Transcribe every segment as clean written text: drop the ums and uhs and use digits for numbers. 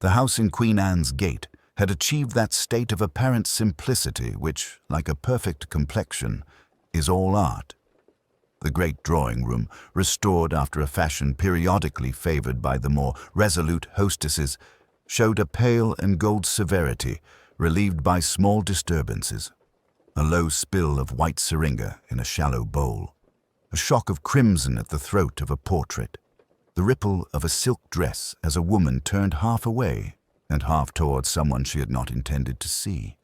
The house in Queen Anne's Gate had achieved that state of apparent simplicity which, like a perfect complexion, is all art. The great drawing-room, restored after a fashion periodically favored by the more resolute hostesses, showed a pale and gold severity relieved by small disturbances. A low spill of white syringa in a shallow bowl, a shock of crimson at the throat of a portrait, the ripple of a silk dress as a woman turned half away and half towards someone she had not intended to see.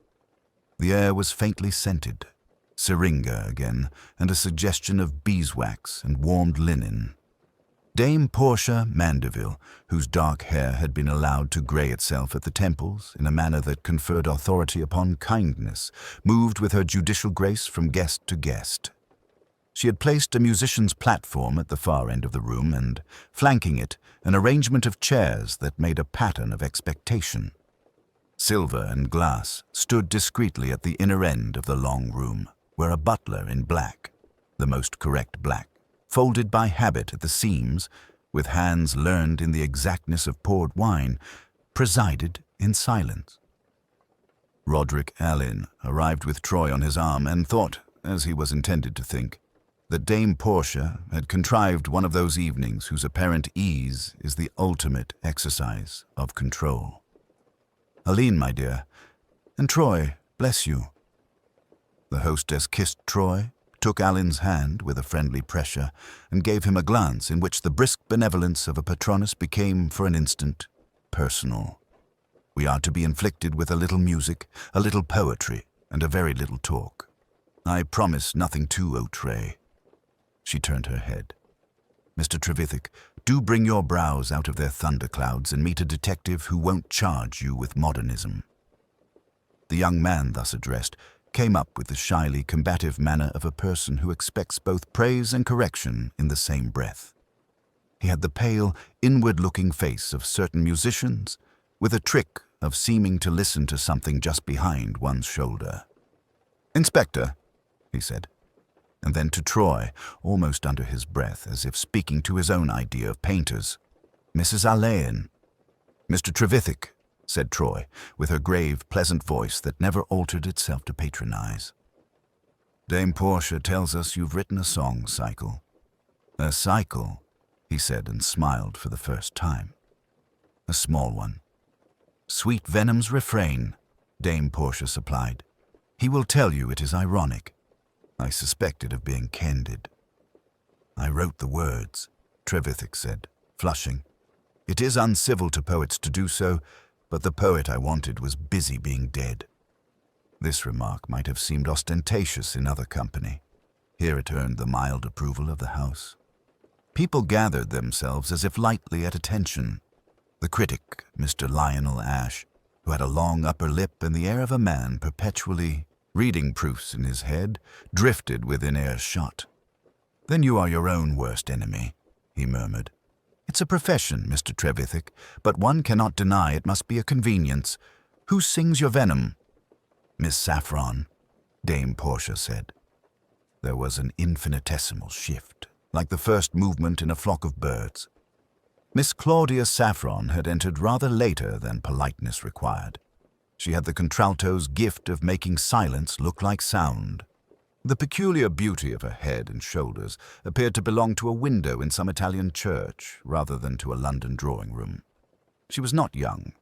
The air was faintly scented, syringa again, and a suggestion of beeswax and warmed linen. Dame Portia Mandeville, whose dark hair had been allowed to grey itself at the temples in a manner that conferred authority upon kindness, moved with her judicial grace from guest to guest. She had placed a musician's platform at the far end of the room and, flanking it, an arrangement of chairs that made a pattern of expectation. Silver and glass stood discreetly at the inner end of the long room, where a butler in black, the most correct black, folded by habit at the seams, with hands learned in the exactness of poured wine, presided in silence. Roderick Alleyn arrived with Troy on his arm and thought, as he was intended to think, that Dame Portia had contrived one of those evenings whose apparent ease is the ultimate exercise of control. "Aline, my dear, and Troy, bless you." The hostess kissed Troy, took Alan's hand with a friendly pressure, and gave him a glance in which the brisk benevolence of a patroness became, for an instant, personal. "We are to be inflicted with a little music, a little poetry, and a very little talk. I promise nothing too outré." She turned her head. "Mr. Trevithick, do bring your brows out of their thunderclouds and meet a detective who won't charge you with modernism." The young man thus addressed came up with the shyly combative manner of a person who expects both praise and correction in the same breath. He had the pale, inward-looking face of certain musicians, with a trick of seeming to listen to something just behind one's shoulder. "Inspector," he said, and then to Troy, almost under his breath, as if speaking to his own idea of painters, "Mrs. Alleyn." "Mr. Trevithick," said Troy, with her grave, pleasant voice that never altered itself to patronize. "Dame Portia tells us you've written a song cycle." "A cycle," he said, and smiled for the first time. "A small one." "Sweet Venom's Refrain," Dame Portia supplied. "He will tell you it is ironic." I suspected of being candid. "I wrote the words," Trevithick said, flushing. "It is uncivil to poets to do so, but the poet I wanted was busy being dead." This remark might have seemed ostentatious in other company. Here it earned the mild approval of the house. People gathered themselves as if lightly at attention. The critic, Mr. Lionel Ashe, who had a long upper lip and the air of a man perpetually reading proofs in his head, drifted within earshot. "Then you are your own worst enemy," he murmured. "It's a profession, Mr. Trevithick, but one cannot deny it must be a convenience. Who sings your Venom?" "Miss Saffron," Dame Portia said. There was an infinitesimal shift, like the first movement in a flock of birds. Miss Claudia Saffron had entered rather later than politeness required. She had the contralto's gift of making silence look like sound. The peculiar beauty of her head and shoulders appeared to belong to a window in some Italian church rather than to a London drawing-room. She was not young.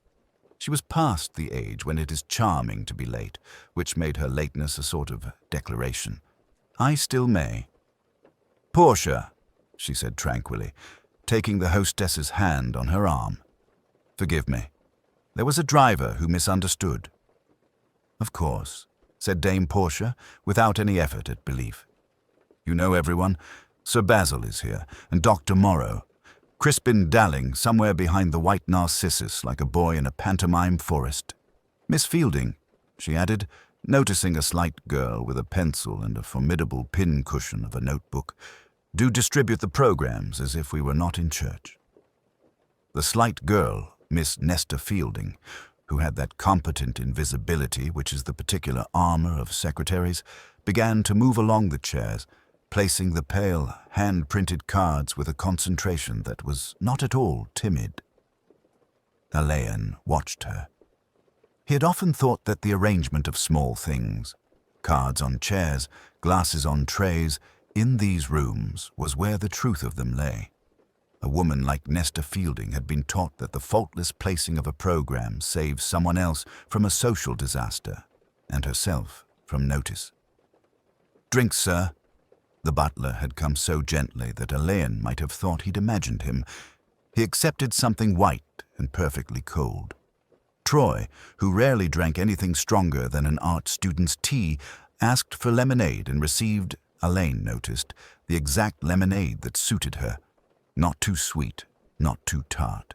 She was past the age when it is charming to be late, which made her lateness a sort of declaration. "I still may." "Portia," she said tranquilly, taking the hostess's hand on her arm. "Forgive me. There was a driver who misunderstood." "Of course," said Dame Portia, without any effort at belief. "You know everyone. Sir Basil is here, and Dr. Morrow. Crispin Dalling, somewhere behind the white narcissus like a boy in a pantomime forest. Miss Fielding," she added, noticing a slight girl with a pencil and a formidable pin-cushion of a notebook, "do distribute the programs as if we were not in church." The slight girl, Miss Nesta Fielding, who had that competent invisibility which is the particular armor of secretaries, began to move along the chairs, placing the pale, hand-printed cards with a concentration that was not at all timid. Alain watched her. He had often thought that the arrangement of small things, cards on chairs, glasses on trays, in these rooms was where the truth of them lay. A woman like Nesta Fielding had been taught that the faultless placing of a program saves someone else from a social disaster, and herself from notice. "Drink, sir." The butler had come so gently that Alain might have thought he'd imagined him. He accepted something white and perfectly cold. Troy, who rarely drank anything stronger than an art student's tea, asked for lemonade and received, Alain noticed, the exact lemonade that suited her. Not too sweet, not too tart.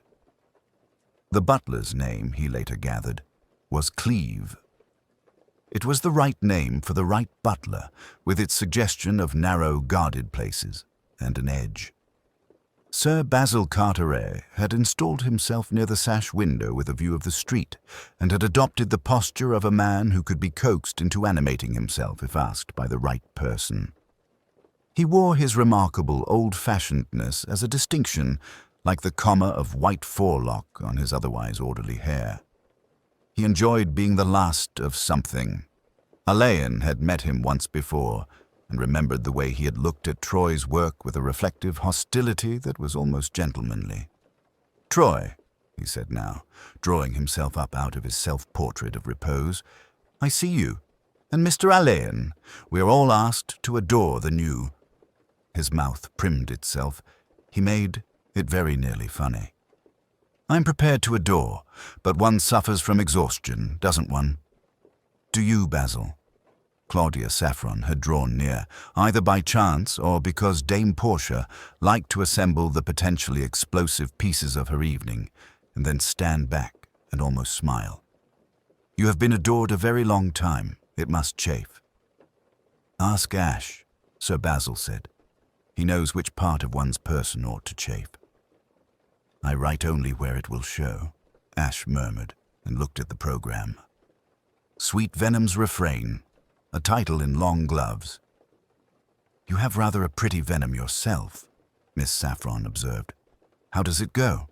The butler's name, he later gathered, was Cleeve. It was the right name for the right butler, with its suggestion of narrow, guarded places and an edge. Sir Basil Carteret had installed himself near the sash window with a view of the street, and had adopted the posture of a man who could be coaxed into animating himself if asked by the right person. He wore his remarkable old-fashionedness as a distinction, like the comma of white forelock on his otherwise orderly hair. He enjoyed being the last of something. Alain had met him once before, and remembered the way he had looked at Troy's work with a reflective hostility that was almost gentlemanly. "Troy," he said now, drawing himself up out of his self-portrait of repose, "I see you. And Mr. Alain, we are all asked to adore the new." His mouth primmed itself. He made it very nearly funny. "I'm prepared to adore, but one suffers from exhaustion, doesn't one?" "Do you, Basil?" Claudia Saffron had drawn near, either by chance or because Dame Portia liked to assemble the potentially explosive pieces of her evening, and then stand back and almost smile. "You have been adored a very long time. It must chafe." "Ask Ash," Sir Basil said. "He knows which part of one's person ought to chafe." "I write only where it will show," Ash murmured, and looked at the program. "Sweet Venom's Refrain, a title in long gloves." "You have rather a pretty Venom yourself," Miss Saffron observed. "How does it go?"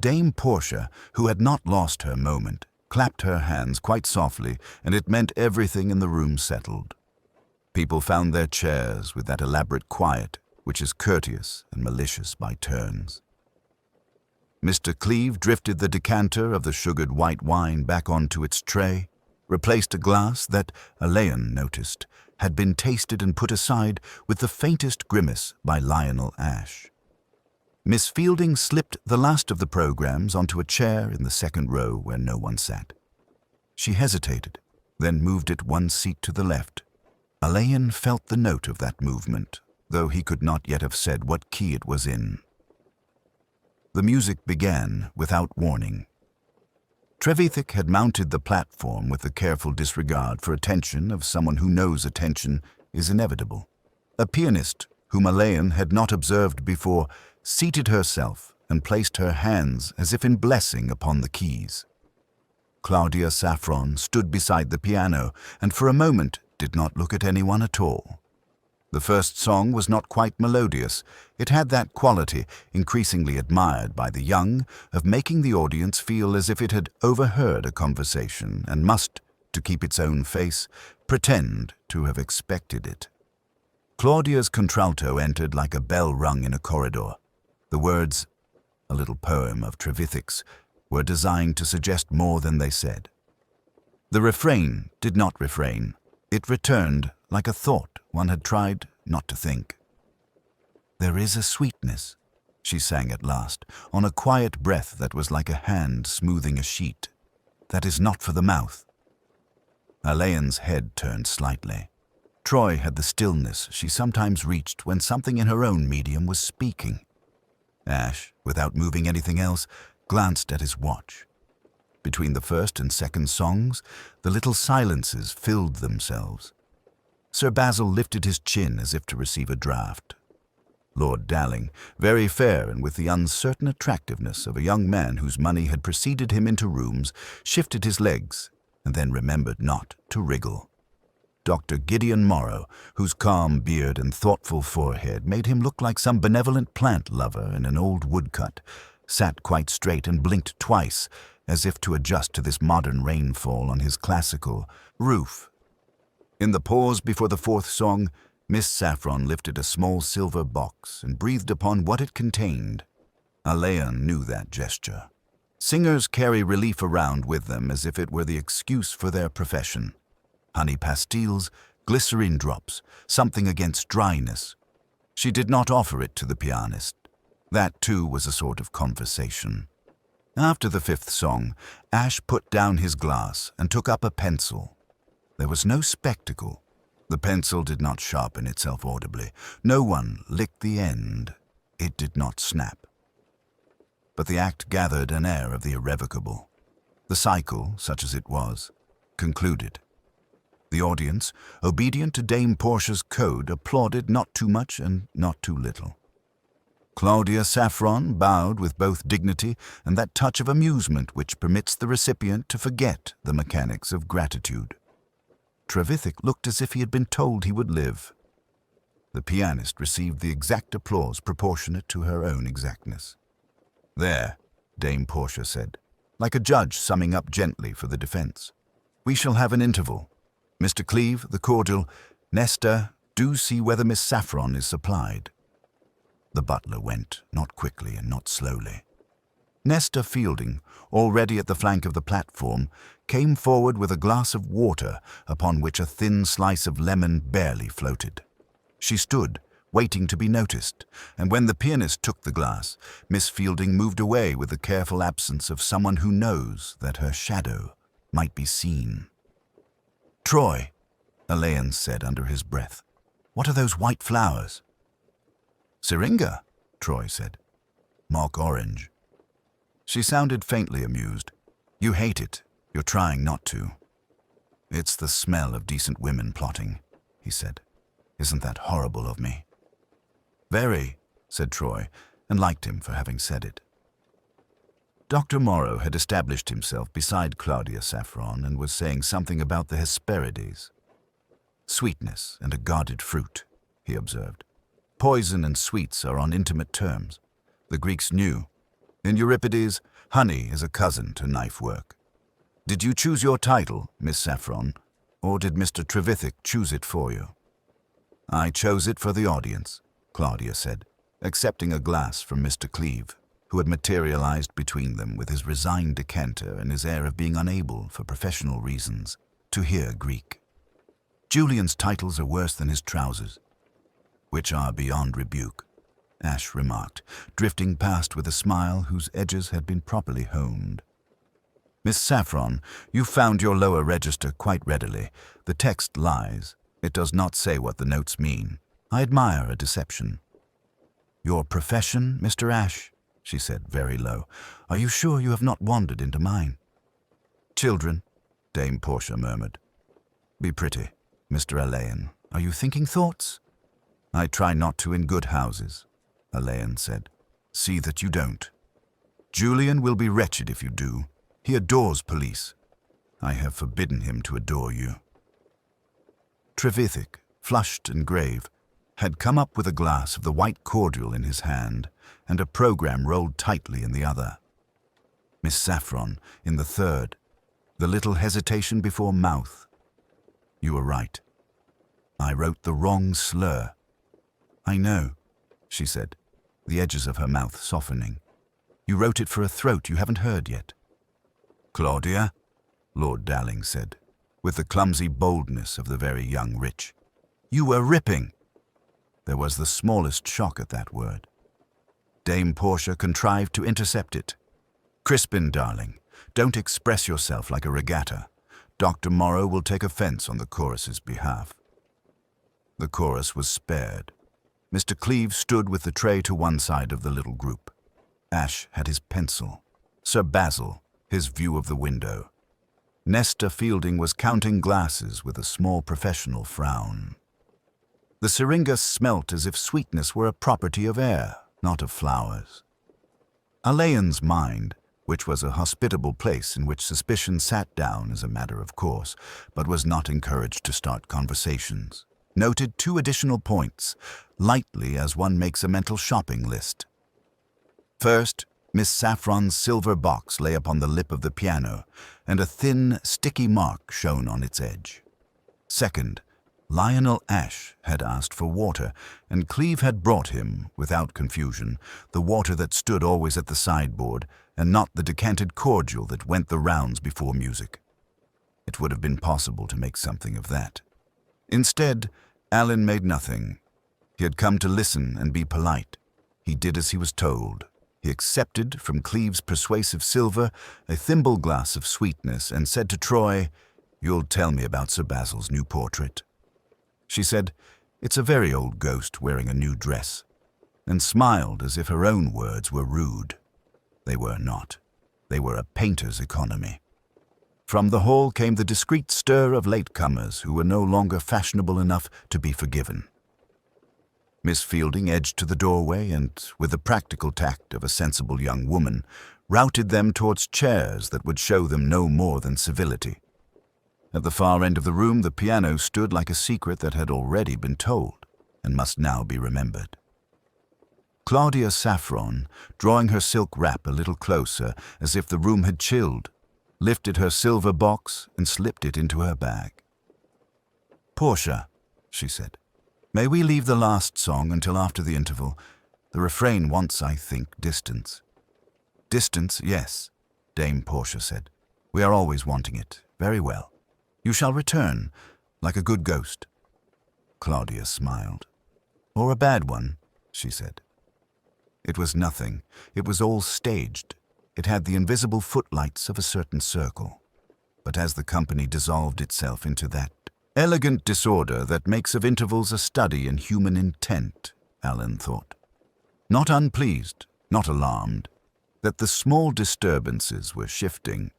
Dame Portia, who had not lost her moment, clapped her hands quite softly, and it meant everything in the room settled. People found their chairs with that elaborate quiet which is courteous and malicious by turns. Mr. Cleeve drifted the decanter of the sugared white wine back onto its tray, replaced a glass that, Alain noticed, had been tasted and put aside with the faintest grimace by Lionel Ash. Miss Fielding slipped the last of the programs onto a chair in the second row where no one sat. She hesitated, then moved it one seat to the left. Alain felt the note of that movement, though he could not yet have said what key it was in. The music began without warning. Trevithick had mounted the platform with the careful disregard for attention of someone who knows attention is inevitable. A pianist, whom Alain had not observed before, seated herself and placed her hands as if in blessing upon the keys. Claudia Saffron stood beside the piano and for a moment did not look at anyone at all. The first song was not quite melodious. It had that quality, increasingly admired by the young, of making the audience feel as if it had overheard a conversation and must, to keep its own face, pretend to have expected it. Claudia's contralto entered like a bell rung in a corridor. The words, a little poem of Trevithick's, were designed to suggest more than they said. The refrain did not refrain. It returned like a thought one had tried not to think. "There is a sweetness," she sang at last, on a quiet breath that was like a hand smoothing a sheet, "that is not for the mouth." Alain's head turned slightly. Troy had the stillness she sometimes reached when something in her own medium was speaking. Ash, without moving anything else, glanced at his watch. Between the first and second songs, the little silences filled themselves. Sir Basil lifted his chin as if to receive a draught. Lord Dalling, very fair and with the uncertain attractiveness of a young man whose money had preceded him into rooms, shifted his legs and then remembered not to wriggle. Dr. Gideon Morrow, whose calm beard and thoughtful forehead made him look like some benevolent plant lover in an old woodcut, sat quite straight and blinked twice, as if to adjust to this modern rainfall on his classical roof. In the pause before the fourth song, Miss Saffron lifted a small silver box and breathed upon what it contained. Alain knew that gesture. Singers carry relief around with them as if it were the excuse for their profession. Honey pastilles, glycerine drops, something against dryness. She did not offer it to the pianist. That, too, was a sort of conversation. After the fifth song, Ash put down his glass and took up a pencil. There was no spectacle. The pencil did not sharpen itself audibly. No one licked the end. It did not snap. But the act gathered an air of the irrevocable. The cycle, such as it was, concluded. The audience, obedient to Dame Portia's code, applauded not too much and not too little. Claudia Saffron bowed with both dignity and that touch of amusement which permits the recipient to forget the mechanics of gratitude. Trevithick looked as if he had been told he would live. The pianist received the exact applause proportionate to her own exactness. "There," Dame Portia said, like a judge summing up gently for the defense. "We shall have an interval. Mr. Cleeve, the cordial, Nestor, do see whether Miss Saffron is supplied." The butler went, not quickly and not slowly. Nestor Fielding, already at the flank of the platform, came forward with a glass of water upon which a thin slice of lemon barely floated. She stood, waiting to be noticed, and when the pianist took the glass, Miss Fielding moved away with the careful absence of someone who knows that her shadow might be seen. "Troy," Alain said under his breath, "what are those white flowers?" "Syringa," Troy said. "Mock orange." She sounded faintly amused. "You hate it. You're trying not to." "It's the smell of decent women plotting," he said. "Isn't that horrible of me?" "Very," said Troy, and liked him for having said it. Dr. Morrow had established himself beside Claudia Saffron and was saying something about the Hesperides. "Sweetness and a guarded fruit," he observed. "Poison and sweets are on intimate terms. The Greeks knew. In Euripides, honey is a cousin to knife work. Did you choose your title, Miss Saffron, or did Mr. Trevithick choose it for you?" "I chose it for the audience," Claudia said, accepting a glass from Mr. Cleeve, who had materialized between them with his resigned decanter and his air of being unable, for professional reasons, to hear Greek. "Julian's titles are worse than his trousers." "Which are beyond rebuke," Ash remarked, drifting past with a smile whose edges had been properly honed. "Miss Saffron, you found your lower register quite readily. The text lies. It does not say what the notes mean. I admire a deception." "Your profession, Mr. Ash?" she said very low. "Are you sure you have not wandered into mine?" "Children," Dame Portia murmured. "Be pretty, Mr. Alain. Are you thinking thoughts?" "I try not to in good houses," Alain said. "See that you don't. Julian will be wretched if you do. He adores police. I have forbidden him to adore you." Trevithick, flushed and grave, had come up with a glass of the white cordial in his hand and a program rolled tightly in the other. Miss Saffron in the third, the little hesitation before mouth. "You were right. I wrote the wrong slur." "I know," she said, the edges of her mouth softening. "You wrote it for a throat you haven't heard yet." "Claudia," Lord Dalling said, with the clumsy boldness of the very young rich. "You were ripping." There was the smallest shock at that word. Dame Portia contrived to intercept it. "Crispin, darling, don't express yourself like a regatta. Dr. Morrow will take offense on the chorus's behalf." The chorus was spared. Mr. Cleeve stood with the tray to one side of the little group. Ash had his pencil. Sir Basil, his view of the window. Nestor Fielding was counting glasses with a small professional frown. The syringa smelt as if sweetness were a property of air, not of flowers. Alain's mind, which was a hospitable place in which suspicion sat down as a matter of course, but was not encouraged to start conversations, noted 2 additional points, lightly as one makes a mental shopping list. First, Miss Saffron's silver box lay upon the lip of the piano, and a thin, sticky mark shone on its edge. Second, Lionel Ashe had asked for water, and Cleve had brought him, without confusion, the water that stood always at the sideboard, and not the decanted cordial that went the rounds before music. It would have been possible to make something of that. Instead, Alan made nothing. He had come to listen and be polite. He did as he was told. He accepted from Cleve's persuasive silver a thimble glass of sweetness and said to Troy, "You'll tell me about Sir Basil's new portrait." She said, "It's a very old ghost wearing a new dress," and smiled as if her own words were rude. They were not. They were a painter's economy. From the hall came the discreet stir of latecomers who were no longer fashionable enough to be forgiven. Miss Fielding edged to the doorway and, with the practical tact of a sensible young woman, routed them towards chairs that would show them no more than civility. At the far end of the room, the piano stood like a secret that had already been told and must now be remembered. Claudia Saffron, drawing her silk wrap a little closer as if the room had chilled, lifted her silver box and slipped it into her bag. "Portia," she said, "may we leave the last song until after the interval? The refrain wants, I think, distance." "Distance, yes," Dame Portia said. "We are always wanting it. Very well. You shall return, like a good ghost." Claudia smiled. "Or a bad one," she said. It was nothing. It was all staged. It had the invisible footlights of a certain circle. But as the company dissolved itself into that elegant disorder that makes of intervals a study in human intent, Alan thought. Not unpleased, not alarmed, that the small disturbances were shifting.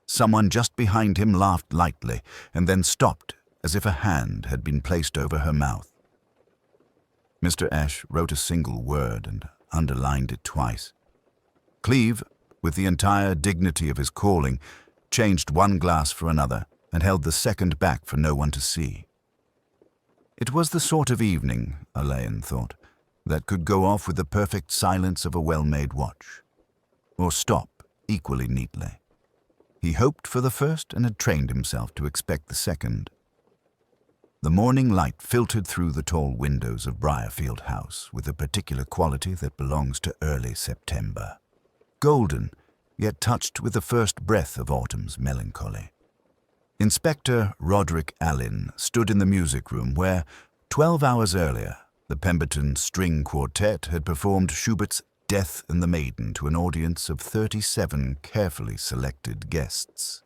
Someone just behind him laughed lightly and then stopped as if a hand had been placed over her mouth. Mr. Ashe wrote a single word and underlined it twice. Cleve, with the entire dignity of his calling, changed one glass for another and held the second back for no one to see. It was the sort of evening, Alain thought, that could go off with the perfect silence of a well-made watch, or stop equally neatly. He hoped for the first and had trained himself to expect the second. The morning light filtered through the tall windows of Briarfield House with a particular quality that belongs to early September. Golden, yet touched with the first breath of autumn's melancholy. Inspector Roderick Allyn stood in the music room where, 12 hours earlier, the Pemberton String Quartet had performed Schubert's Death and the Maiden to an audience of 37 carefully selected guests.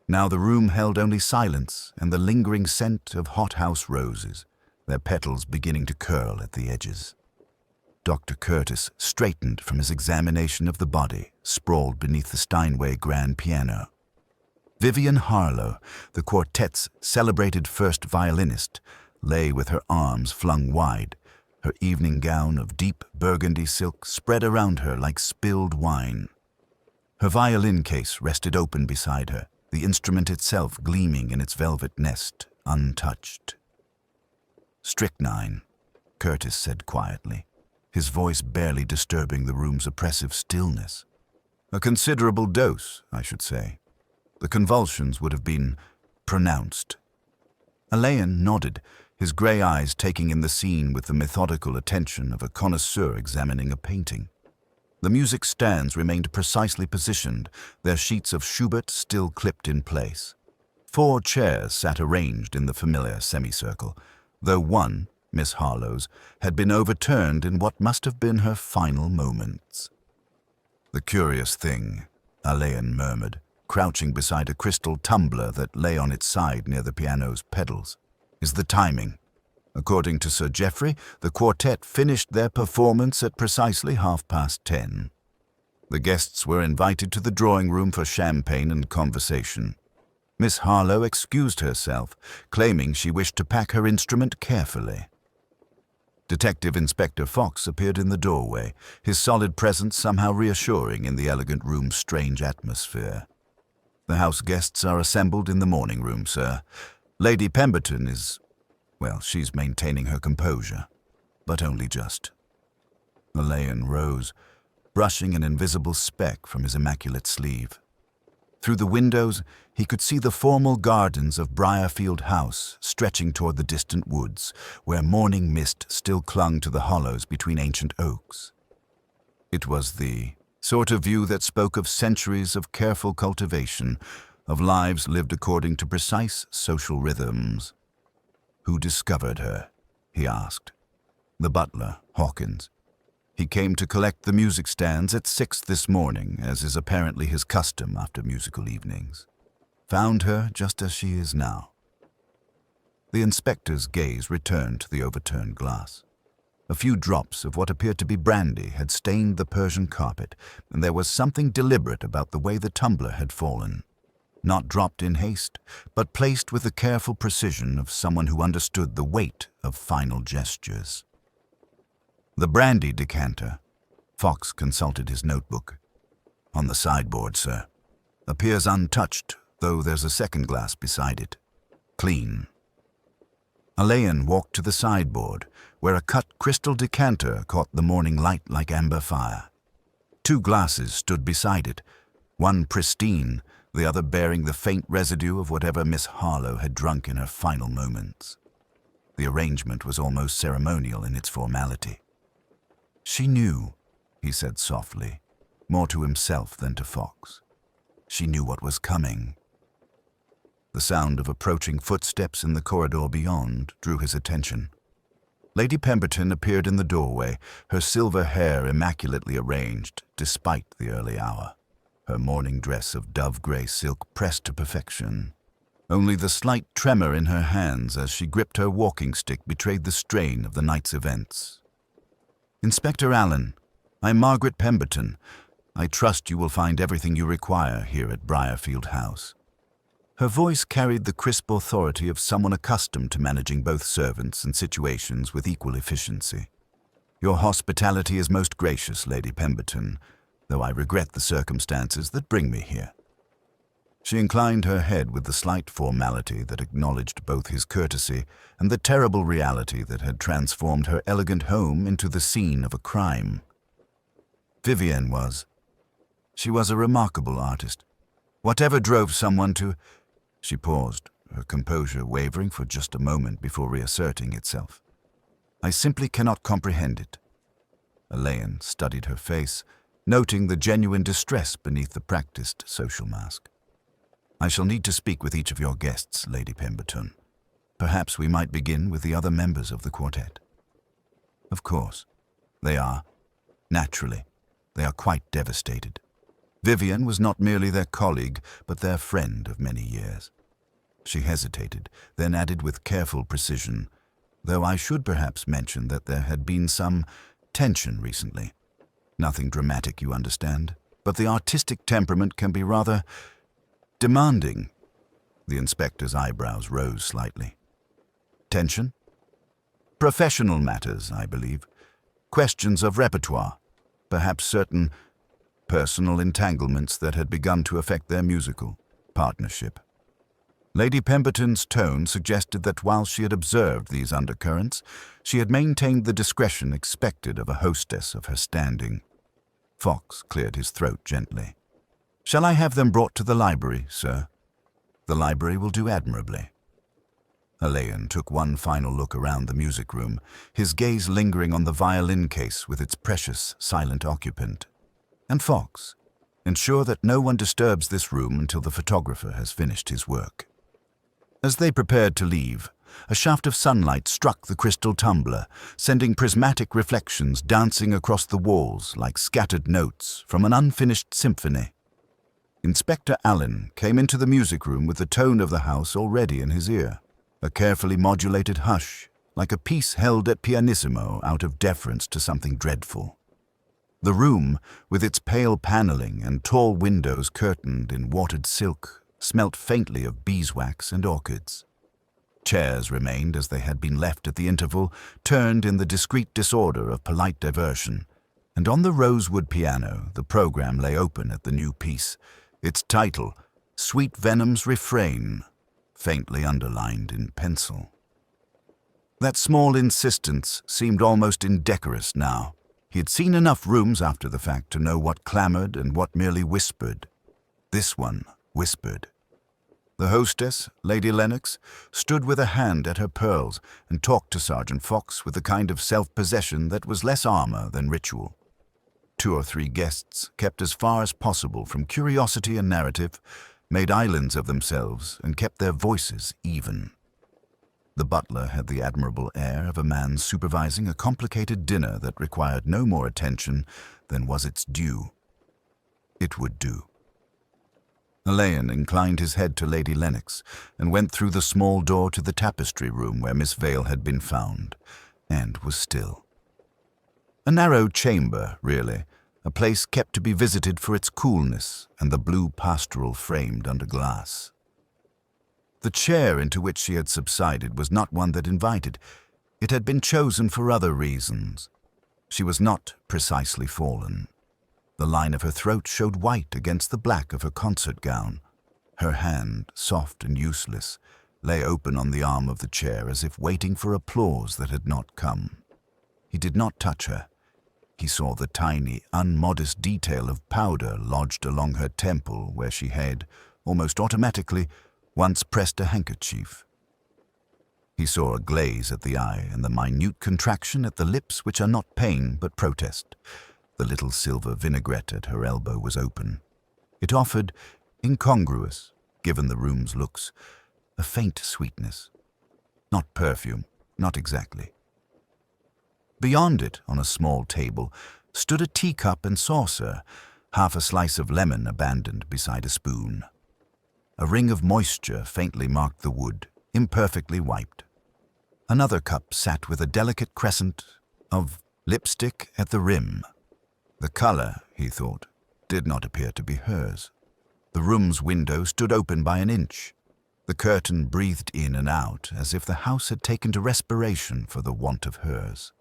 Now the room held only silence and the lingering scent of hothouse roses, their petals beginning to curl at the edges. Dr. Curtis straightened from his examination of the body, sprawled beneath the Steinway grand piano. Vivian Harlow, the quartet's celebrated first violinist, lay with her arms flung wide, her evening gown of deep burgundy silk spread around her like spilled wine. Her violin case rested open beside her, the instrument itself gleaming in its velvet nest, untouched. "Strychnine," Curtis said quietly, his voice barely disturbing the room's oppressive stillness. "A considerable dose, I should say. The convulsions would have been pronounced." Alain nodded, his grey eyes taking in the scene with the methodical attention of a connoisseur examining a painting. The music stands remained precisely positioned, their sheets of Schubert still clipped in place. 4 chairs sat arranged in the familiar semicircle, though one, Miss Harlow's, had been overturned in what must have been her final moments. "The curious thing," Alain murmured, crouching beside a crystal tumbler that lay on its side near the piano's pedals, "is the timing. According to Sir Geoffrey, the quartet finished their performance at precisely 10:30. The guests were invited to the drawing room for champagne and conversation. Miss Harlow excused herself, claiming she wished to pack her instrument carefully. Detective Inspector Fox appeared in the doorway, his solid presence somehow reassuring in the elegant room's strange atmosphere. "The house guests are assembled in the morning room, sir. Lady Pemberton is, well, she's maintaining her composure, but only just." Alain rose. brushing an invisible speck from his immaculate sleeve. Through the windows, he could see the formal gardens of Briarfield House stretching toward the distant woods, where morning mist still clung to the hollows between ancient oaks. It was the sort of view that spoke of centuries of careful cultivation, of lives lived according to precise social rhythms. "Who discovered her?" he asked. "The butler, Hawkins. He came to collect the music stands at 6 this morning, as is apparently his custom after musical evenings. Found her just as she is now." The inspector's gaze returned to the overturned glass. A few drops of what appeared to be brandy had stained the Persian carpet, and there was something deliberate about the way the tumbler had fallen. Not dropped in haste, but placed with the careful precision of someone who understood the weight of final gestures. "The brandy decanter." Fox consulted his notebook. "On the sideboard, sir. Appears untouched, though there's a second glass beside it. Clean." Alain walked to the sideboard, where a cut crystal decanter caught the morning light like amber fire. 2 glasses stood beside it, one pristine, the other bearing the faint residue of whatever Miss Harlowe had drunk in her final moments. The arrangement was almost ceremonial in its formality. "She knew," he said softly, more to himself than to Fox. "She knew what was coming." The sound of approaching footsteps in the corridor beyond drew his attention. Lady Pemberton appeared in the doorway, her silver hair immaculately arranged despite the early hour, her morning dress of dove-gray silk pressed to perfection. Only the slight tremor in her hands as she gripped her walking stick betrayed the strain of the night's events. "Inspector Allen, I'm Margaret Pemberton. I trust you will find everything you require here at Briarfield House." Her voice carried the crisp authority of someone accustomed to managing both servants and situations with equal efficiency. "Your hospitality is most gracious, Lady Pemberton, though I regret the circumstances that bring me here." She inclined her head with the slight formality that acknowledged both his courtesy and the terrible reality that had transformed her elegant home into the scene of a crime. Vivienne was. She was a remarkable artist. Whatever drove someone to... She paused, her composure wavering for just a moment before reasserting itself. "I simply cannot comprehend it." Alain studied her face, noting the genuine distress beneath the practiced social mask. "I shall need to speak with each of your guests, Lady Pemberton. Perhaps we might begin with the other members of the quartet." "Of course. They are. Naturally. They are quite devastated. Vivienne was not merely their colleague, but their friend of many years." She hesitated, then added with careful precision, "Though I should perhaps mention that there had been some tension recently. Nothing dramatic, you understand, but the artistic temperament can be rather demanding." The inspector's eyebrows rose slightly. "Tension?" "Professional matters, I believe. Questions of repertoire. Perhaps certain personal entanglements that had begun to affect their musical partnership." Lady Pemberton's tone suggested that while she had observed these undercurrents, she had maintained the discretion expected of a hostess of her standing. Fox cleared his throat gently. "Shall I have them brought to the library, sir?" "The library will do admirably." Alain took one final look around the music room, his gaze lingering on the violin case with its precious, silent occupant. "And Fox, ensure that no one disturbs this room until the photographer has finished his work." As they prepared to leave, a shaft of sunlight struck the crystal tumbler, sending prismatic reflections dancing across the walls like scattered notes from an unfinished symphony. Inspector Allen came into the music room with the tone of the house already in his ear, a carefully modulated hush, like a piece held at pianissimo out of deference to something dreadful. The room, with its pale paneling and tall windows curtained in watered silk, smelt faintly of beeswax and orchids. Chairs remained as they had been left at the interval, turned in the discreet disorder of polite diversion, and on the rosewood piano the program lay open at the new piece, its title, Sweet Venom's Refrain, faintly underlined in pencil. That small insistence seemed almost indecorous now. He had seen enough rooms after the fact to know what clamoured and what merely whispered. This one whispered. The hostess, Lady Lennox, stood with a hand at her pearls and talked to Sergeant Fox with a kind of self-possession that was less armour than ritual. 2 or 3 guests, kept as far as possible from curiosity and narrative, made islands of themselves and kept their voices even. The butler had the admirable air of a man supervising a complicated dinner that required no more attention than was its due. It would do. Alain inclined his head to Lady Lennox and went through the small door to the tapestry room where Miss Vale had been found, and was still. A narrow chamber, really, a place kept to be visited for its coolness and the blue pastoral framed under glass. The chair into which she had subsided was not one that invited. It had been chosen for other reasons. She was not precisely fallen. The line of her throat showed white against the black of her concert gown. Her hand, soft and useless, lay open on the arm of the chair as if waiting for applause that had not come. He did not touch her. He saw the tiny, unmodest detail of powder lodged along her temple where she had, almost automatically, once pressed a handkerchief. He saw a glaze at the eye and the minute contraction at the lips which are not pain but protest. The little silver vinaigrette at her elbow was open. It offered, incongruous, given the room's looks, a faint sweetness. Not perfume, not exactly. Beyond it, on a small table, stood a teacup and saucer, half a slice of lemon abandoned beside a spoon. A ring of moisture faintly marked the wood, imperfectly wiped. Another cup sat with a delicate crescent of lipstick at the rim. The colour, he thought, did not appear to be hers. The room's window stood open by an inch. The curtain breathed in and out as if the house had taken to respiration for the want of hers.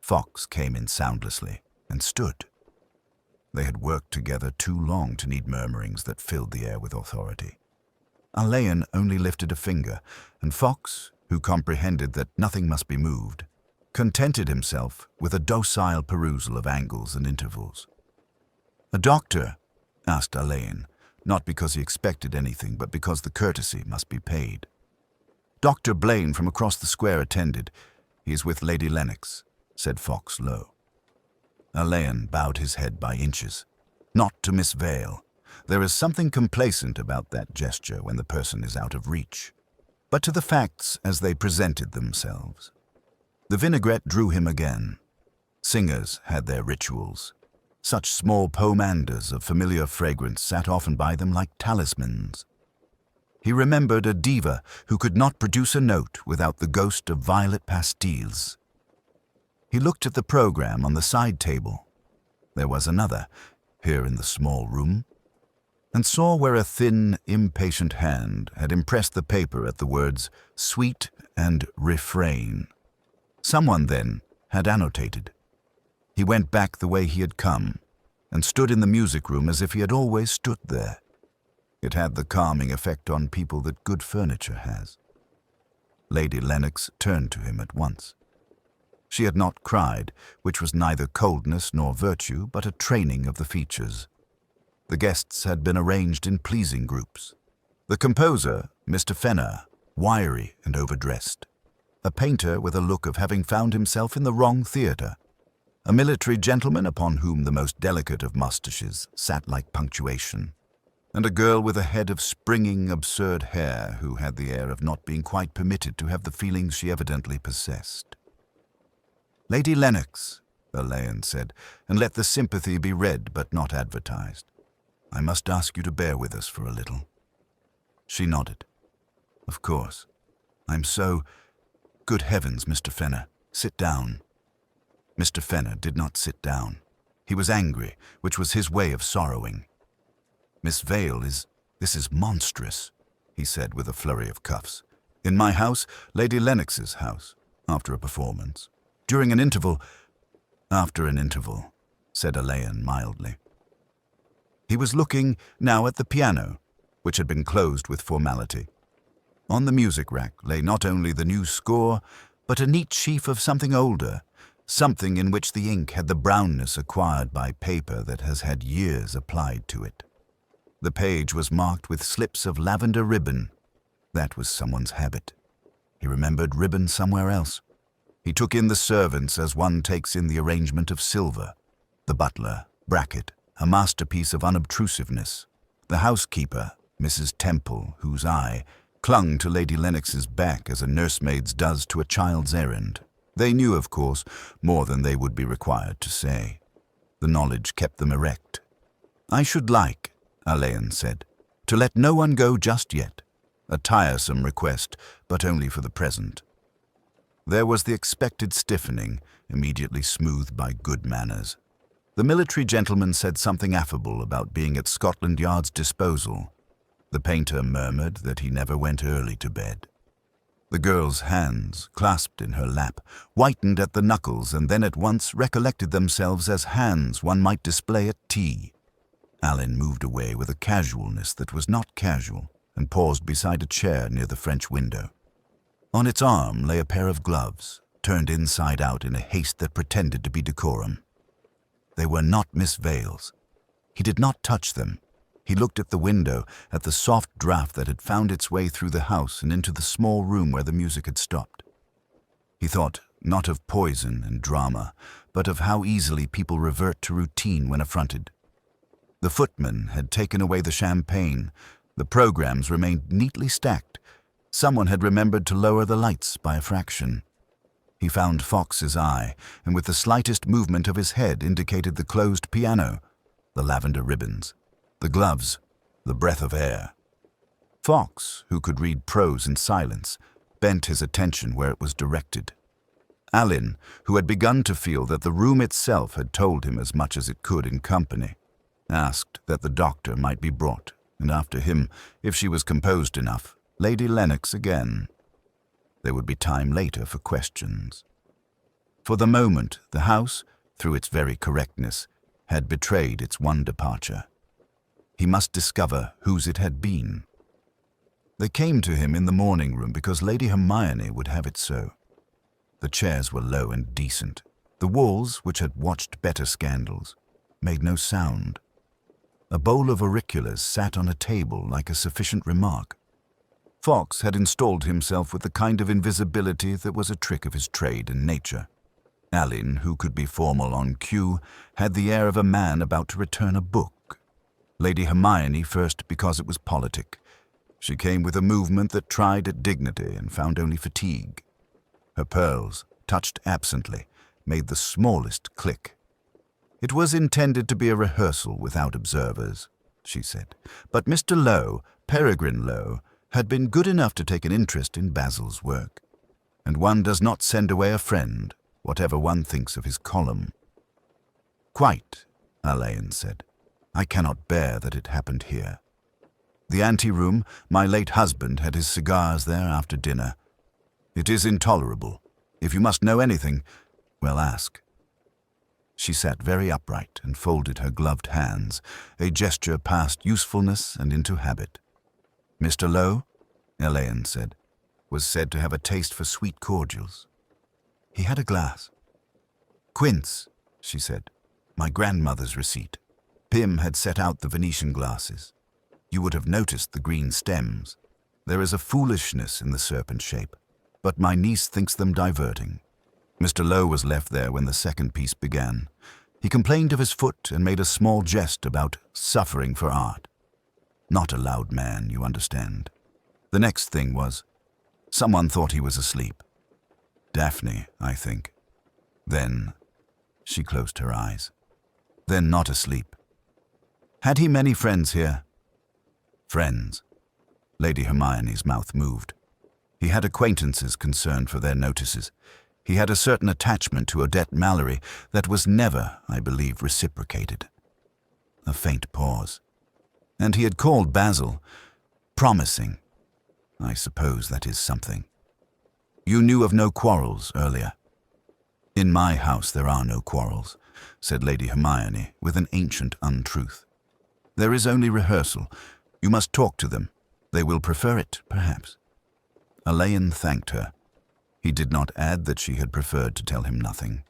Fox came in soundlessly and stood. They had worked together too long to need murmurings that filled the air with authority. Alain only lifted a finger, and Fox, who comprehended that nothing must be moved, contented himself with a docile perusal of angles and intervals. "A doctor?" asked Alain, not because he expected anything, but because the courtesy must be paid. "Dr. Blaine from across the square attended. He is with Lady Lennox," said Fox low. Alain bowed his head by inches. "Not to Miss Vale. There is something complacent about that gesture when the person is out of reach. But to the facts as they presented themselves." The vinaigrette drew him again. Singers had their rituals. Such small pomanders of familiar fragrance sat often by them like talismans. He remembered a diva who could not produce a note without the ghost of violet pastilles. He looked at the program on the side table. There was another, here in the small room, and saw where a thin, impatient hand had impressed the paper at the words "Suite" and "Refrain." Someone, then, had annotated. He went back the way he had come, and stood in the music room as if he had always stood there. It had the calming effect on people that good furniture has. Lady Lennox turned to him at once. She had not cried, which was neither coldness nor virtue, but a training of the features. The guests had been arranged in pleasing groups. The composer, Mr. Fenner, wiry and overdressed. A painter with a look of having found himself in the wrong theatre. A military gentleman upon whom the most delicate of moustaches sat like punctuation. And a girl with a head of springing, absurd hair who had the air of not being quite permitted to have the feelings she evidently possessed. "Lady Lennox," Alain said, "and let the sympathy be read but not advertised. I must ask you to bear with us for a little." She nodded. "Of course. I'm so— Good heavens, Mr. Fenner, sit down." Mr. Fenner did not sit down. He was angry, which was his way of sorrowing. "Miss Vale this is monstrous," he said with a flurry of cuffs. "In my house, Lady Lennox's house, after a performance. During an interval—" "After an interval," said Alain mildly. He was looking now at the piano, which had been closed with formality. On the music rack lay not only the new score, but a neat sheaf of something older, something in which the ink had the brownness acquired by paper that has had years applied to it. The page was marked with slips of lavender ribbon. That was someone's habit. He remembered ribbon somewhere else. He took in the servants as one takes in the arrangement of silver. The butler, Brackett, a masterpiece of unobtrusiveness. The housekeeper, Mrs. Temple, whose eye clung to Lady Lennox's back as a nursemaid's does to a child's errand. They knew, of course, more than they would be required to say. The knowledge kept them erect. "I should like," Alain said, "to let no one go just yet. A tiresome request, but only for the present." There was the expected stiffening, immediately smoothed by good manners. The military gentleman said something affable about being at Scotland Yard's disposal. The painter murmured that he never went early to bed. The girl's hands, clasped in her lap, whitened at the knuckles and then at once recollected themselves as hands one might display at tea. Alain moved away with a casualness that was not casual and paused beside a chair near the French window. On its arm lay a pair of gloves, turned inside out in a haste that pretended to be decorum. They were not Miss Vale's. He did not touch them. He looked at the window, at the soft draught that had found its way through the house and into the small room where the music had stopped. He thought not of poison and drama, but of how easily people revert to routine when affronted. The footman had taken away the champagne. The programs remained neatly stacked. Someone had remembered to lower the lights by a fraction. He found Fox's eye, and with the slightest movement of his head indicated the closed piano, the lavender ribbons, the gloves, the breath of air. Fox, who could read prose in silence, bent his attention where it was directed. Alain, who had begun to feel that the room itself had told him as much as it could in company, asked that the doctor might be brought, and after him, if she was composed enough, Lady Lennox again. There would be time later for questions. For the moment, the house, through its very correctness, had betrayed its one departure. He must discover whose it had been. They came to him in the morning room because Lady Hermione would have it so. The chairs were low and decent. The walls, which had watched better scandals, made no sound. A bowl of auriculars sat on a table like a sufficient remark. Fox had installed himself with the kind of invisibility that was a trick of his trade and nature. Alain, who could be formal on cue, had the air of a man about to return a book. Lady Hermione first because it was politic. She came with a movement that tried at dignity and found only fatigue. Her pearls, touched absently, made the smallest click. It was intended to be a rehearsal without observers, she said, but Mr. Lowe, Peregrine Lowe, had been good enough to take an interest in Basil's work, and one does not send away a friend, whatever one thinks of his column. Quite, Alain said. I cannot bear that it happened here. The ante-room, my late husband had his cigars there after dinner. It is intolerable. If you must know anything, well, ask. She sat very upright and folded her gloved hands, a gesture past usefulness and into habit. Mr. Lowe, Alain said, was said to have a taste for sweet cordials. He had a glass. Quince, she said, my grandmother's receipt. Pym had set out the Venetian glasses. You would have noticed the green stems. There is a foolishness in the serpent shape, but my niece thinks them diverting. Mr. Lowe was left there when the second piece began. He complained of his foot and made a small jest about suffering for art. Not a loud man, you understand. The next thing was, someone thought he was asleep. Daphne, I think. Then, she closed her eyes. Then not asleep. Had he many friends here? Friends. Lady Hermione's mouth moved. He had acquaintances concerned for their notices. He had a certain attachment to Odette Mallory that was never, I believe, reciprocated. A faint pause. And he had called Basil promising. I suppose that is something. You knew of no quarrels earlier. In my house there are no quarrels, said Lady Hermione with an ancient untruth. There is only rehearsal. You must talk to them. They will prefer it, perhaps. Alain thanked her. He did not add that she had preferred to tell him nothing.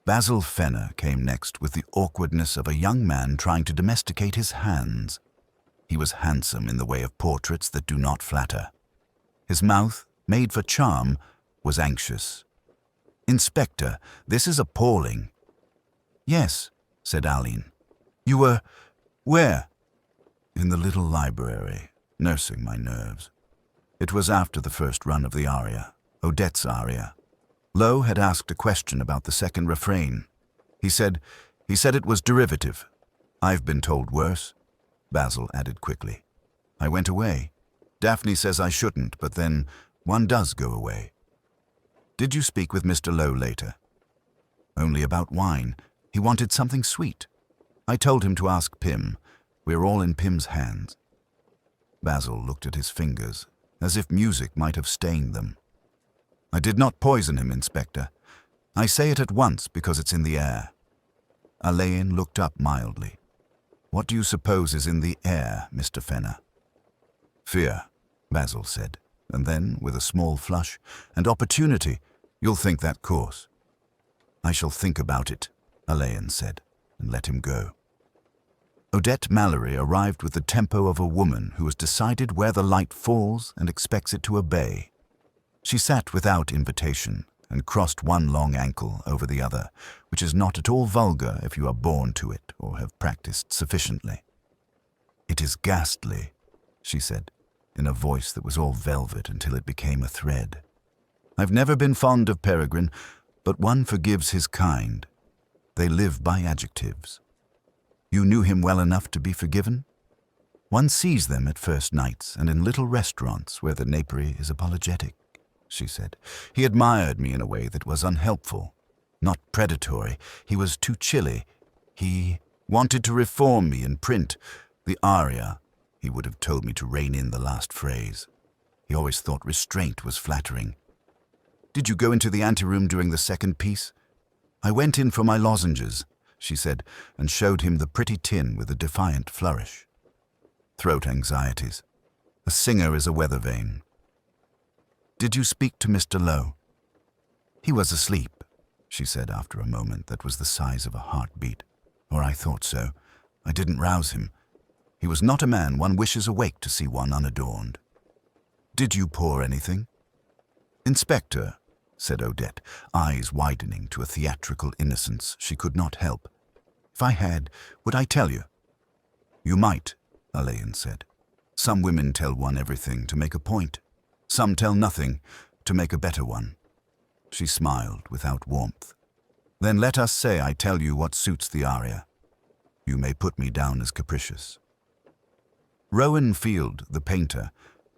Basil Fenner came next with the awkwardness of a young man trying to domesticate his hands. He was handsome in the way of portraits that do not flatter. His mouth, made for charm, was anxious. "Inspector, this is appalling." "Yes," said Aline. "You were... where?" "In the little library, nursing my nerves." It was after the first run of the aria, Odette's aria. Lowe had asked a question about the second refrain. He said it was derivative. "I've been told worse," Basil added quickly. "I went away. Daphne says I shouldn't, but then one does go away." "Did you speak with Mr. Lowe later?" "Only about wine. He wanted something sweet. I told him to ask Pym. We're all in Pym's hands." Basil looked at his fingers, as if music might have stained them. "I did not poison him, Inspector. I say it at once because it's in the air." Alain looked up mildly. "What do you suppose is in the air, Mr. Fenner?" "Fear," Basil said, and then, with a small flush, "and opportunity. You'll think that course." "I shall think about it," Alain said, and let him go. Odette Mallory arrived with the tempo of a woman who has decided where the light falls and expects it to obey. She sat without invitation and crossed one long ankle over the other, which is not at all vulgar if you are born to it or have practiced sufficiently. "It is ghastly," she said, in a voice that was all velvet until it became a thread. "I've never been fond of Peregrine, but one forgives his kind. They live by adjectives. You knew him well enough to be forgiven? One sees them at first nights and in little restaurants where the napery is apologetic," she said. "He admired me in a way that was unhelpful, not predatory. He was too chilly. He wanted to reform me in print. The aria, he would have told me to rein in the last phrase. He always thought restraint was flattering. Did you go into the anteroom during the second piece?" "I went in for my lozenges," she said, and showed him the pretty tin with a defiant flourish. "Throat anxieties. A singer is a weather vane." "Did you speak to Mr. Lowe?" "He was asleep," she said after a moment that was the size of a heartbeat. "Or I thought so. I didn't rouse him. He was not a man one wishes awake to see one unadorned." "Did you pour anything?" "Inspector," said Odette, eyes widening to a theatrical innocence she could not help. "If I had, would I tell you?" "You might," Alain said. "Some women tell one everything to make a point. Some tell nothing to make a better one." She smiled without warmth. "Then let us say I tell you what suits the aria. You may put me down as capricious." Rowan Field, the painter,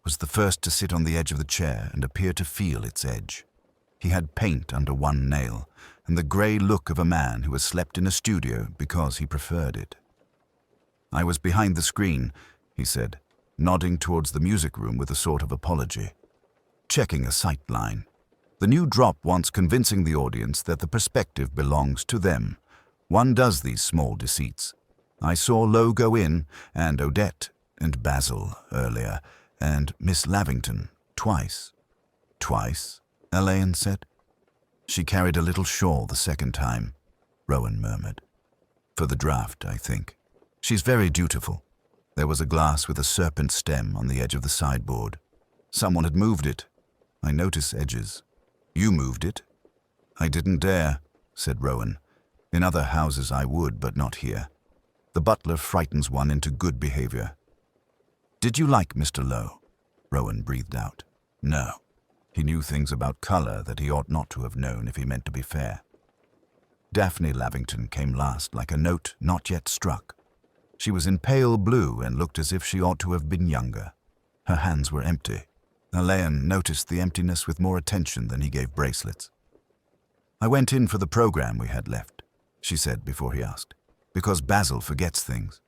was the first to sit on the edge of the chair and appear to feel its edge. He had paint under one nail, and the grey look of a man who has slept in a studio because he preferred it. "I was behind the screen," he said, nodding towards the music room with a sort of apology. "Checking a sight line. The new drop wants convincing the audience that the perspective belongs to them. One does these small deceits. I saw Lowe go in, and Odette, and Basil earlier, and Miss Lavington twice." "Twice?" Alain said. "She carried a little shawl the second time," Rowan murmured. "For the draft, I think. She's very dutiful. There was a glass with a serpent stem on the edge of the sideboard. Someone had moved it. I notice edges. You moved it?" "I didn't dare," said Rowan. "In other houses I would, but not here. The butler frightens one into good behavior." "Did you like Mr. Lowe?" Rowan breathed out. "No. He knew things about color that he ought not to have known if he meant to be fair." Daphne Lavington came last like a note not yet struck. She was in pale blue and looked as if she ought to have been younger. Her hands were empty. Alain noticed the emptiness with more attention than he gave bracelets. "I went in for the program we had left," she said before he asked, "because Basil forgets things.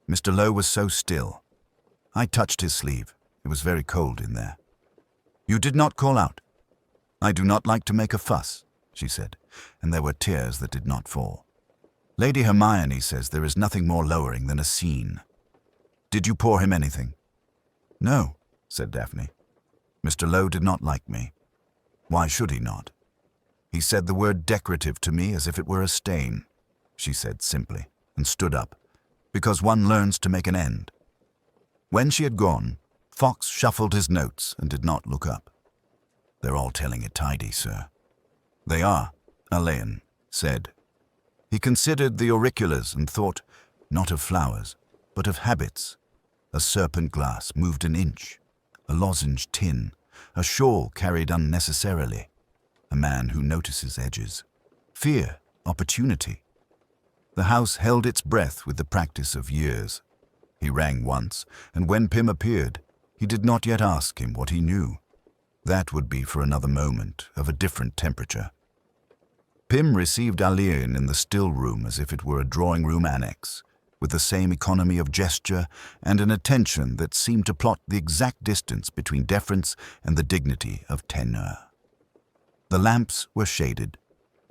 Mr. Lowe was so still. I touched his sleeve. It was very cold in there." "You did not call out?" "I do not like to make a fuss," she said, and there were tears that did not fall. "Lady Hermione says there is nothing more lowering than a scene. Did you pour him anything?" "No," said Daphne. "Mr. Lowe did not like me. Why should he not? He said the word decorative to me as if it were a stain, she said simply, and stood up, because one learns to make an end. When she had gone, Fox shuffled his notes and did not look up. They're all telling it tidy, sir. They are, Alain said. He considered the auriculars and thought, not of flowers, but of habits. A serpent glass moved an inch, a lozenge tin, a shawl carried unnecessarily, a man who notices edges, fear, opportunity. The house held its breath with the practice of years. He rang once, and when Pym appeared, he did not yet ask him what he knew. That would be for another moment, of a different temperature. Pym received Alain in the still room as if it were a drawing-room annex, with the same economy of gesture and an attention that seemed to plot the exact distance between deference and the dignity of tenure. The lamps were shaded.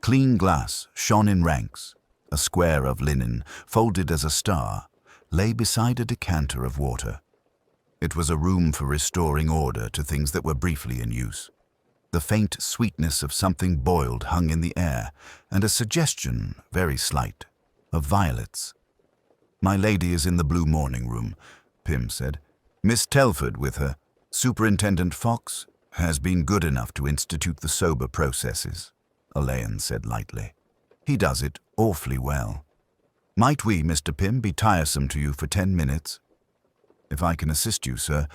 Clean glass shone in ranks. A square of linen, folded as a star, lay beside a decanter of water. It was a room for restoring order to things that were briefly in use. The faint sweetness of something boiled hung in the air, and a suggestion, very slight, of violets. "My lady is in the blue morning room," Pym said. "Miss Telford with her. Superintendent Fox has been good enough to institute the sober processes," Alain said lightly. "He does it awfully well. Might we, Mr. Pym, be tiresome to you for 10 minutes? If I can assist you, sir."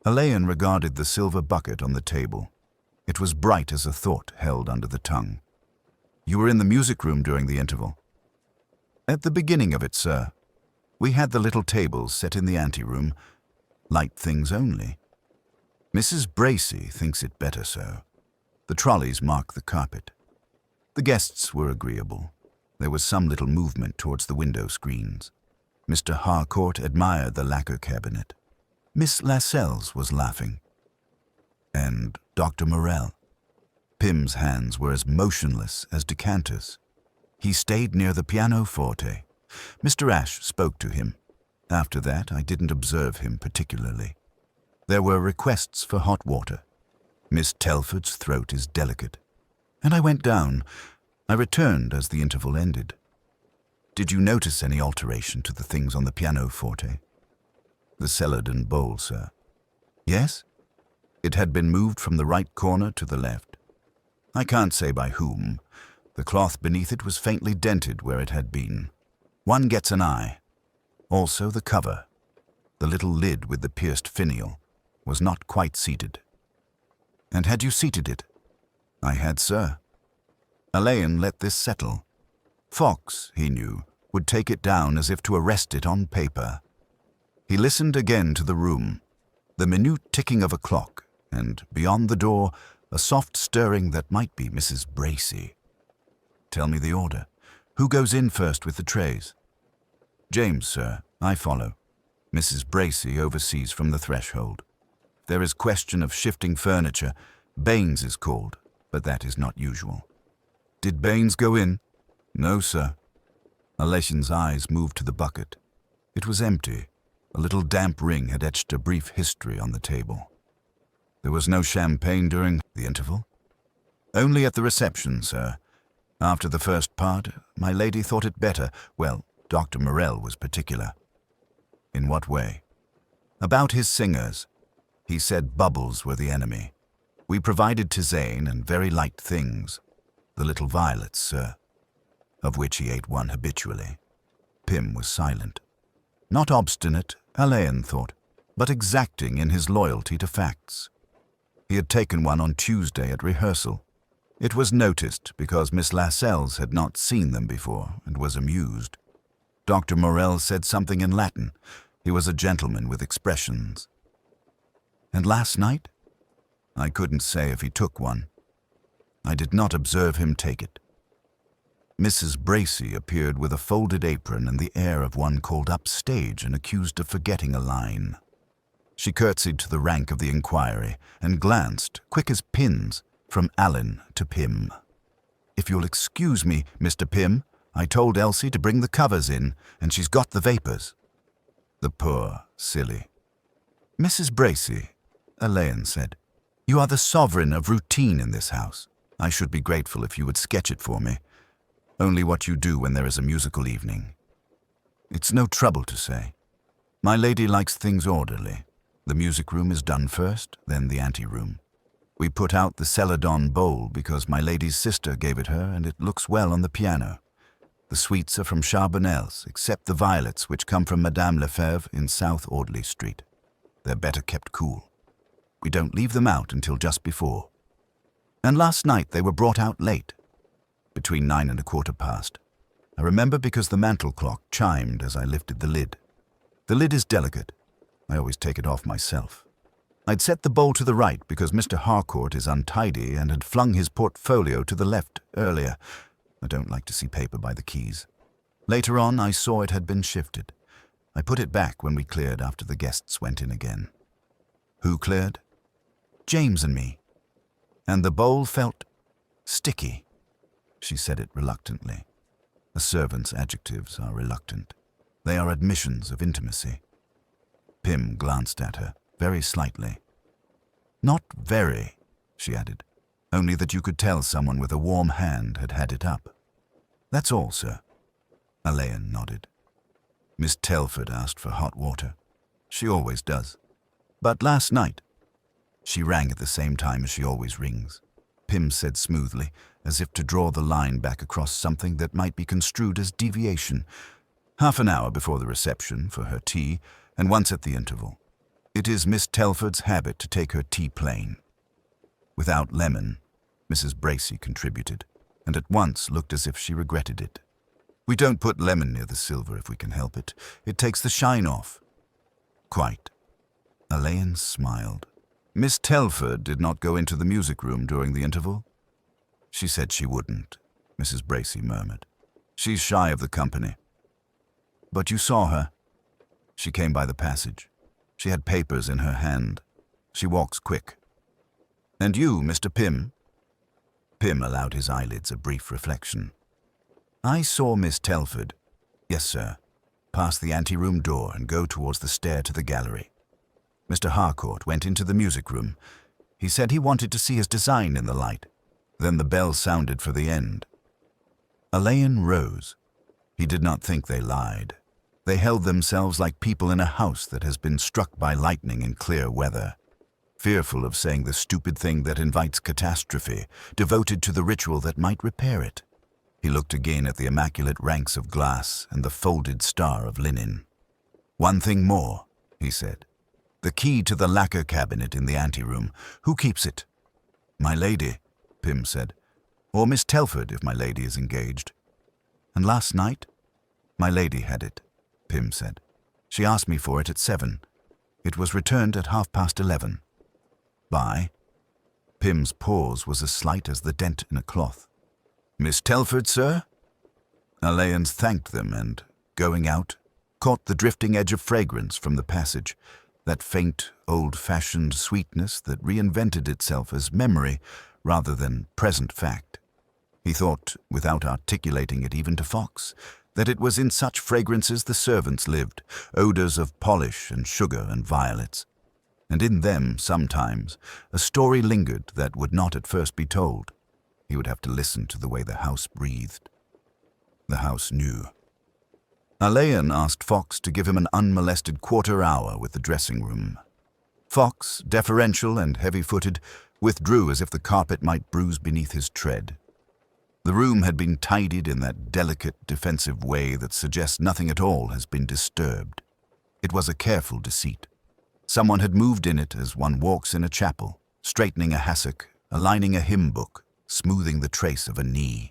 Alain regarded the silver bucket on the table. It was bright as a thought held under the tongue. "You were in the music room during the interval?" "At the beginning of it, sir. We had the little tables set in the anteroom. Light things only. Mrs. Bracy thinks it better so. The trolleys mark the carpet. The guests were agreeable. There was some little movement towards the window screens. Mr. Harcourt admired the lacquer cabinet. Miss Lascelles was laughing. And Dr. Morell. Pym's hands were as motionless as decanters. He stayed near the pianoforte. Mr. Ashe spoke to him. After that, I didn't observe him particularly. There were requests for hot water. Miss Telford's throat is delicate. And I went down. I returned as the interval ended. Did you notice any alteration to the things on the pianoforte?" "The celadon bowl, sir." "Yes?" "It had been moved from the right corner to the left. I can't say by whom. The cloth beneath it was faintly dented where it had been. One gets an eye. Also the cover, the little lid with the pierced finial, was not quite seated." "And had you seated it?" "I had, sir." Alain let this settle. Fox, he knew, would take it down as if to arrest it on paper. He listened again to the room, the minute ticking of a clock, and, beyond the door, a soft stirring that might be Mrs. Bracy. "Tell me the order. Who goes in first with the trays?" "James, sir. I follow. Mrs. Bracy oversees from the threshold. If there is question of shifting furniture, Baines is called, but that is not usual." "Did Baines go in?" "No, sir." Alain's eyes moved to the bucket. It was empty. A little damp ring had etched a brief history on the table. "There was no champagne during the interval?" "Only at the reception, sir. After the first part, my lady thought it better. Well, Dr. Morell was particular." "In what way?" "About his singers. He said bubbles were the enemy. We provided tisane and very light things. The little violets, sir, of which he ate one habitually." Pym was silent. Not obstinate, Alain thought, but exacting in his loyalty to facts. He had taken one on Tuesday at rehearsal. It was noticed because Miss Lascelles had not seen them before and was amused. Dr. Morell said something in Latin. He was a gentleman with expressions. "And last night?" "I couldn't say if he took one. I did not observe him take it." Mrs. Bracy appeared with a folded apron and the air of one called upstage and accused of forgetting a line. She curtsied to the rank of the inquiry and glanced, quick as pins, from Alain to Pym. "If you'll excuse me, Mr. Pym, I told Elsie to bring the covers in, and she's got the vapors." "The poor, silly." "Mrs. Bracy," Alain said, "you are the sovereign of routine in this house. I should be grateful if you would sketch it for me. Only what you do when there is a musical evening. It's no trouble to say. My lady likes things orderly. The music room is done first, then the anteroom. We put out the celadon bowl because my lady's sister gave it her and it looks well on the piano. The sweets are from Charbonnel's, except the violets which come from Madame Lefebvre in South Audley Street. They're better kept cool. We don't leave them out until just before. And last night they were brought out late, between 9 and 1:15. I remember because the mantel clock chimed as I lifted the lid. The lid is delicate. I always take it off myself. I'd set the bowl to the right because Mr. Harcourt is untidy and had flung his portfolio to the left earlier. I don't like to see paper by the keys. Later on, I saw it had been shifted. I put it back when we cleared after the guests went in again. Who cleared? James and me. And the bowl felt sticky. She said it reluctantly. A servant's adjectives are reluctant. They are admissions of intimacy. Pym glanced at her, very slightly. Not very, she added, only that you could tell someone with a warm hand had had it up. That's all, sir. Alain nodded. Miss Telford asked for hot water. She always does. But last night, she rang at the same time as she always rings. Pym said smoothly, as if to draw the line back across something that might be construed as deviation. Half an hour before the reception for her tea, and once at the interval. It is Miss Telford's habit to take her tea plain. Without lemon, Mrs. Bracy contributed, and at once looked as if she regretted it. We don't put lemon near the silver if we can help it. It takes the shine off. Quite. Alain smiled. Miss Telford did not go into the music room during the interval? She said she wouldn't, Mrs. Bracy murmured. She's shy of the company. But you saw her. She came by the passage. She had papers in her hand. She walks quick. And you, Mr. Pym? Pym allowed his eyelids a brief reflection. I saw Miss Telford, yes, sir, pass the anteroom door and go towards the stair to the gallery. Mr. Harcourt went into the music room. He said he wanted to see his design in the light. Then the bell sounded for the end. Alain rose. He did not think they lied. They held themselves like people in a house that has been struck by lightning in clear weather, fearful of saying the stupid thing that invites catastrophe, devoted to the ritual that might repair it. He looked again at the immaculate ranks of glass and the folded star of linen. One thing more, he said. The key to the lacquer cabinet in the anteroom. Who keeps it? My lady, Pym said. Or Miss Telford, if my lady is engaged. And last night? My lady had it, Pym said. She asked me for it at 7. It was returned at 11:30. By? Pym's pause was as slight as the dent in a cloth. Miss Telford, sir? Alain thanked them and, going out, caught the drifting edge of fragrance from the passage, that faint, old-fashioned sweetness that reinvented itself as memory rather than present fact. He thought, without articulating it even to Fox, that it was in such fragrances the servants lived, odors of polish and sugar and violets. And in them, sometimes, a story lingered that would not at first be told. He would have to listen to the way the house breathed. The house knew. Alain asked Fox to give him an unmolested quarter-hour with the dressing-room. Fox, deferential and heavy-footed, withdrew as if the carpet might bruise beneath his tread. The room had been tidied in that delicate, defensive way that suggests nothing at all has been disturbed. It was a careful deceit. Someone had moved in it as one walks in a chapel, straightening a hassock, aligning a hymn book, smoothing the trace of a knee.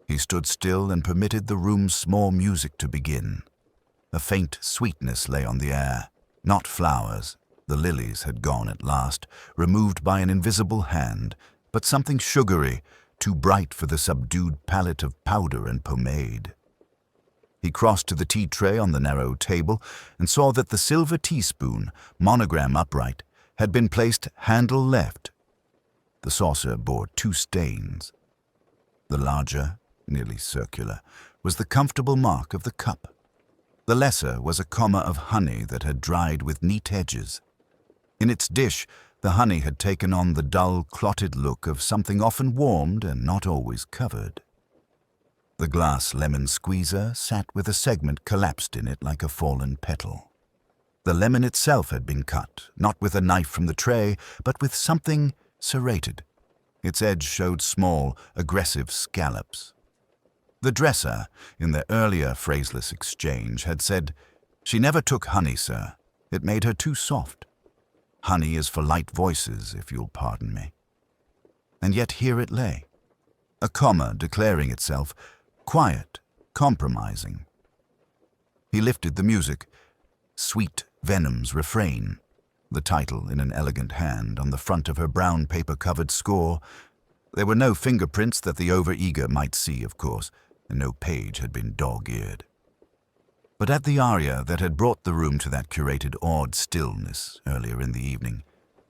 He stood still and permitted the room's small music to begin. A faint sweetness lay on the air, not flowers. The lilies had gone at last, removed by an invisible hand, but something sugary, too bright for the subdued palette of powder and pomade. He crossed to the tea tray on the narrow table and saw that the silver teaspoon, monogram upright, had been placed handle left. The saucer bore 2 stains. The larger, nearly circular, was the comfortable mark of the cup. The lesser was a comma of honey that had dried with neat edges. In its dish, The honey had taken on the dull, clotted look of something often warmed and not always covered. The glass lemon squeezer sat with a segment collapsed in it like a fallen petal. The lemon itself had been cut, not with a knife from the tray, but with something serrated. Its edge showed small, aggressive scallops. The dresser, in their earlier phraseless exchange, had said, "She never took honey, sir. It made her too soft. Honey is for light voices, if you'll pardon me." And yet here it lay, a comma declaring itself, quiet, compromising. He lifted the music, Sweet Venom's Refrain, the title in an elegant hand on the front of her brown paper-covered score. There were no fingerprints that the over-eager might see, of course, and no page had been dog-eared. But at the aria that had brought the room to that curated awed stillness earlier in the evening,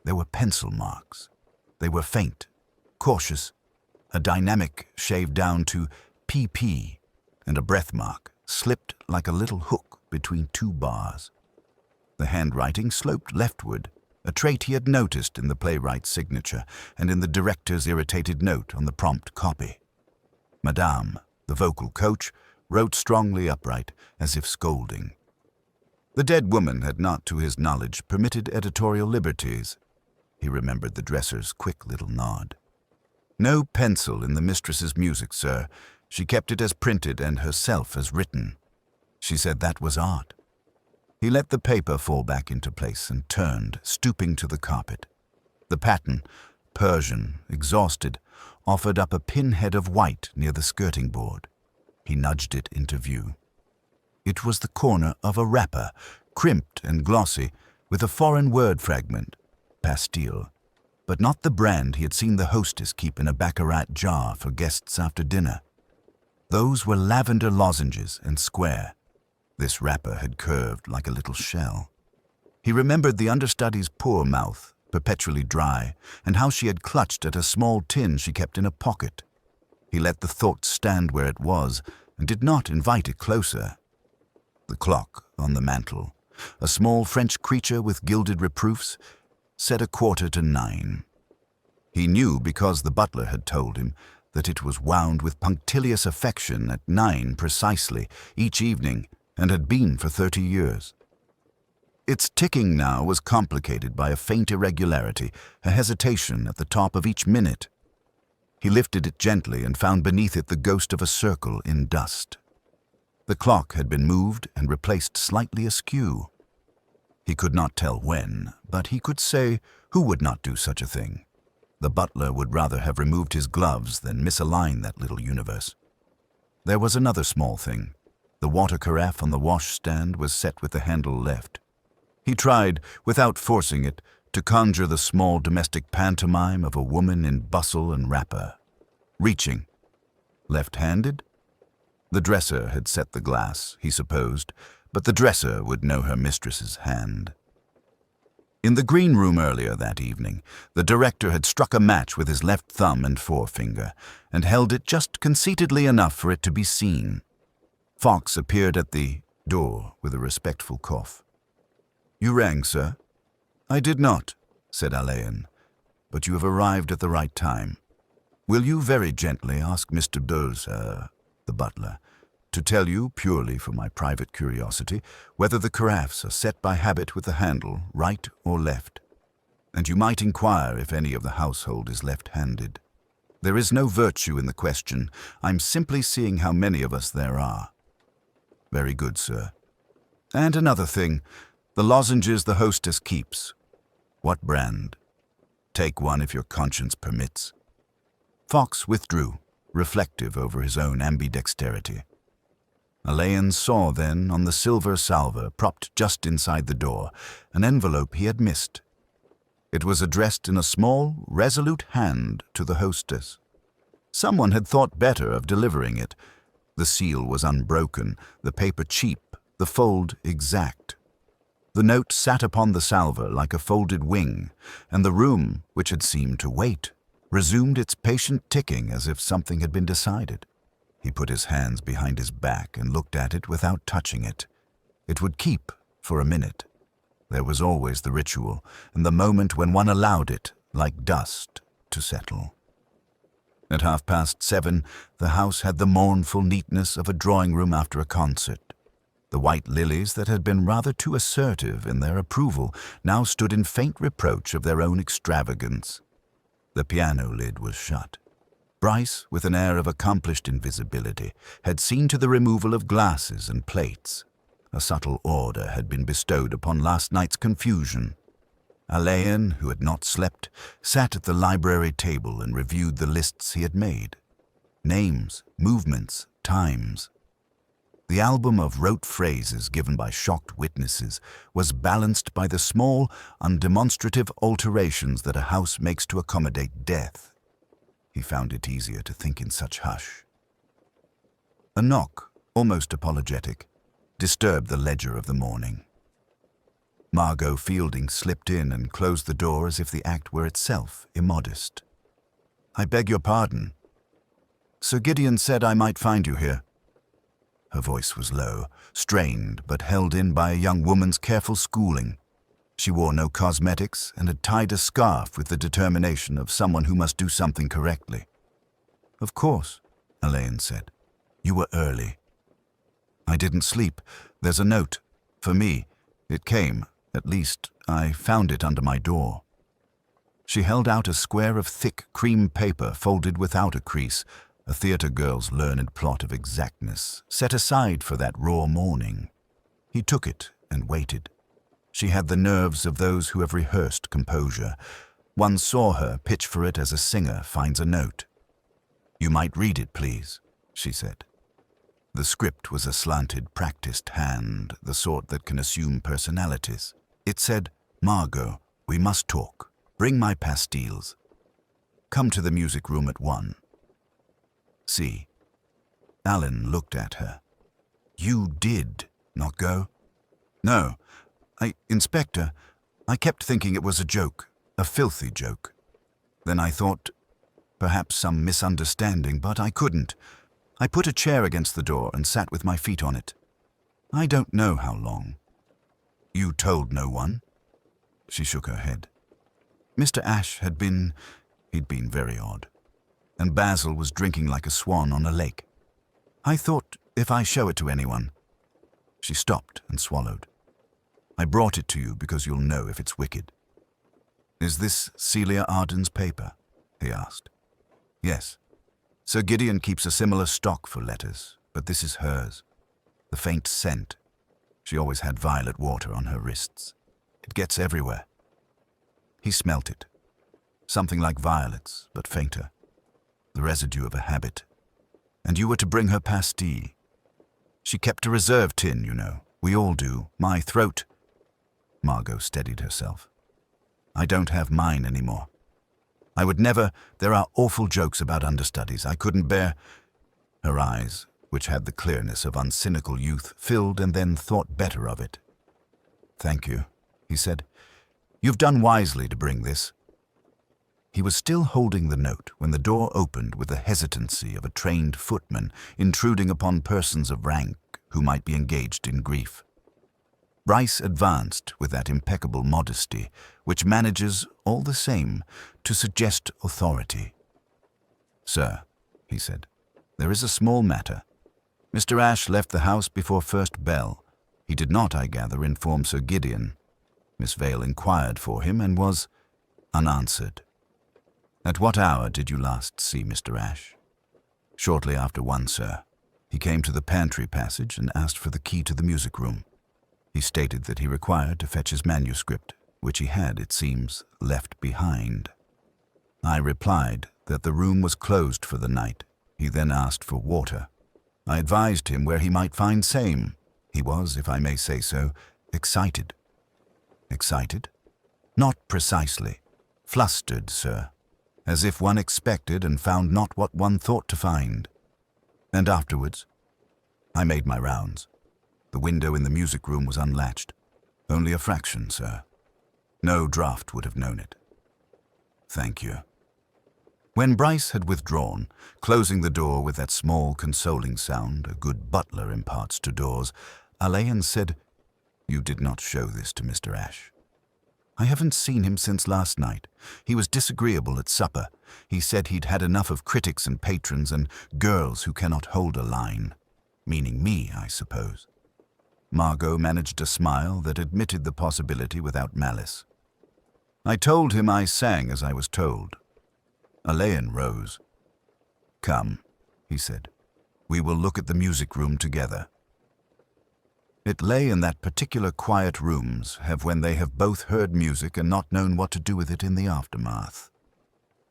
there were pencil marks. They were faint, cautious, a dynamic shaved down to PP, and a breath mark slipped like a little hook between two bars. The handwriting sloped leftward, a trait he had noticed in the playwright's signature and in the director's irritated note on the prompt copy. Madame, the vocal coach, wrote strongly upright, as if scolding. The dead woman had not, to his knowledge, permitted editorial liberties. He remembered the dresser's quick little nod. "No pencil in the mistress's music, sir. She kept it as printed and herself as written. She said that was art." He let the paper fall back into place and turned, stooping to the carpet. The pattern, Persian, exhausted, offered up a pinhead of white near the skirting board. He nudged it into view. It was the corner of a wrapper, crimped and glossy, with a foreign word fragment, pastille, but not the brand he had seen the hostess keep in a baccarat jar for guests after dinner. Those were lavender lozenges and square. This wrapper had curved like a little shell. He remembered the understudy's poor mouth, perpetually dry, and how she had clutched at a small tin she kept in a pocket. He let the thought stand where it was and did not invite it closer. The clock on the mantel, a small French creature with gilded reproofs, said 9:15. He knew because the butler had told him that it was wound with punctilious affection at 9 precisely each evening and had been for 30 years. Its ticking now was complicated by a faint irregularity, a hesitation at the top of each minute. He lifted it gently and found beneath it the ghost of a circle in dust. The clock had been moved and replaced slightly askew. He could not tell when, but he could say who would not do such a thing. The butler would rather have removed his gloves than misalign that little universe. There was another small thing. The water carafe on the washstand was set with the handle left. He tried, without forcing it, to conjure the small domestic pantomime of a woman in bustle and wrapper. Reaching. Left-handed? The dresser had set the glass, he supposed, but the dresser would know her mistress's hand. In the green room earlier that evening, the director had struck a match with his left thumb and forefinger, and held it just conceitedly enough for it to be seen. Fox appeared at the door with a respectful cough. "You rang, sir?" "I did not," said Alain, "but you have arrived at the right time. Will you very gently ask Mr. Bowles, the butler, to tell you, purely for my private curiosity, whether the carafes are set by habit with the handle, right or left? And you might inquire if any of the household is left-handed. There is no virtue in the question. I'm simply seeing how many of us there are." "Very good, sir. And another thing, the lozenges the hostess keeps. What brand? Take one if your conscience permits." Fox withdrew, reflective over his own ambidexterity. Alain saw then, on the silver salver propped just inside the door, an envelope he had missed. It was addressed in a small, resolute hand to the hostess. Someone had thought better of delivering it. The seal was unbroken, the paper cheap, the fold exact. The note sat upon the salver like a folded wing, and the room, which had seemed to wait, resumed its patient ticking as if something had been decided. He put his hands behind his back and looked at it without touching it. It would keep for a minute. There was always the ritual, and the moment when one allowed it, like dust, to settle. At 7:30, the house had the mournful neatness of a drawing-room after a concert. The white lilies that had been rather too assertive in their approval now stood in faint reproach of their own extravagance. The piano lid was shut. Bryce, with an air of accomplished invisibility, had seen to the removal of glasses and plates. A subtle order had been bestowed upon last night's confusion. Alain, who had not slept, sat at the library table and reviewed the lists he had made. Names, movements, times. The album of rote phrases given by shocked witnesses was balanced by the small, undemonstrative alterations that a house makes to accommodate death. He found it easier to think in such hush. A knock, almost apologetic, disturbed the ledger of the morning. Margot Fielding slipped in and closed the door as if the act were itself immodest. "I beg your pardon. Sir Gideon said I might find you here." Her voice was low, strained, but held in by a young woman's careful schooling. She wore no cosmetics and had tied a scarf with the determination of someone who must do something correctly. "Of course," Alain said. "You were early." "I didn't sleep. There's a note. For me. It came. At least, I found it under my door." She held out a square of thick cream paper folded without a crease, a theatre girl's learned plot of exactness, set aside for that raw morning. He took it and waited. She had the nerves of those who have rehearsed composure. One saw her pitch for it as a singer finds a note. "You might read it, please," she said. The script was a slanted, practiced hand, the sort that can assume personalities. It said, "Margot, we must talk. Bring my pastilles. Come to the music room at 1. See." Alan looked at her. "You did not go?" "No. Inspector, I kept thinking it was a joke, a filthy joke. Then I thought, perhaps some misunderstanding, but I couldn't. I put a chair against the door and sat with my feet on it. I don't know how long." "You told no one?" She shook her head. Mr. Ashe he'd been very odd. And Basil was drinking like a swan on a lake. I thought, if I show it to anyone. She stopped and swallowed. "I brought it to you because you'll know if it's wicked." "Is this Celia Arden's paper?" he asked. "Yes. Sir Gideon keeps a similar stock for letters, but this is hers. The faint scent. She always had violet water on her wrists. It gets everywhere." He smelt it. Something like violets, but fainter. The residue of a habit. "And you were to bring her pastille. She kept a reserve tin, you know. We all do. My throat." Margot steadied herself. "I don't have mine anymore. I would never. There are awful jokes about understudies. I couldn't bear." Her eyes, which had the clearness of uncynical youth, filled and then thought better of it. "Thank you," he said. "You've done wisely to bring this." He was still holding the note when the door opened with the hesitancy of a trained footman intruding upon persons of rank who might be engaged in grief. Bryce advanced with that impeccable modesty which manages, all the same, to suggest authority. "Sir," he said, "there is a small matter. Mr. Ashe left the house before first bell. He did not, I gather, inform Sir Gideon. Miss Vale inquired for him and was unanswered. At what hour did you last see Mr. Ashe?" "Shortly after 1, sir. He came to the pantry passage and asked for the key to the music room. He stated that he required to fetch his manuscript, which he had, it seems, left behind. I replied that the room was closed for the night. He then asked for water. I advised him where he might find same. He was, if I may say so, excited." "Excited?" "Not precisely. Flustered, sir. As if one expected and found not what one thought to find. And afterwards, I made my rounds. The window in the music room was unlatched. Only a fraction, sir. No draught would have known it." "Thank you." When Bryce had withdrawn, closing the door with that small, consoling sound a good butler imparts to doors, Alain said, You did not show this to Mr. Ashe. I haven't seen him since last night. He was disagreeable at supper. He said he'd had enough of critics and patrons and girls who cannot hold a line. Meaning me, I suppose. Margot managed a smile that admitted the possibility without malice. I told him I sang as I was told. Alain rose. "Come," he said. "We will look at the music room together." It lay in that particular quiet rooms have when they have both heard music and not known what to do with it in the aftermath.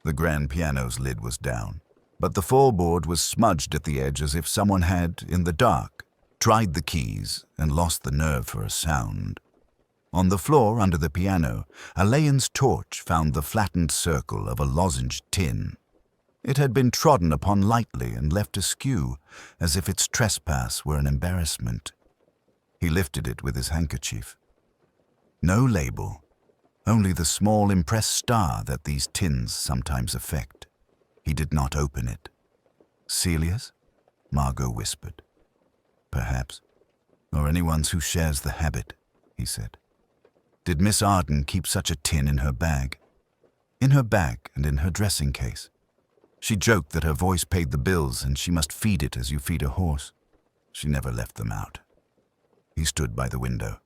The grand piano's lid was down, but the floorboard was smudged at the edge as if someone had, in the dark, tried the keys and lost the nerve for a sound. On the floor under the piano, Alain's torch found the flattened circle of a lozenge tin. It had been trodden upon lightly and left askew, as if its trespass were an embarrassment. He lifted it with his handkerchief. No label, only the small impressed star that these tins sometimes affect. He did not open it. "Celia's?" Margot whispered. "Perhaps. Or anyone's who shares the habit," he said. "Did Miss Arden keep such a tin in her bag?" "In her bag and in her dressing case. She joked that her voice paid the bills and she must feed it as you feed a horse. She never left them out." He stood by the window.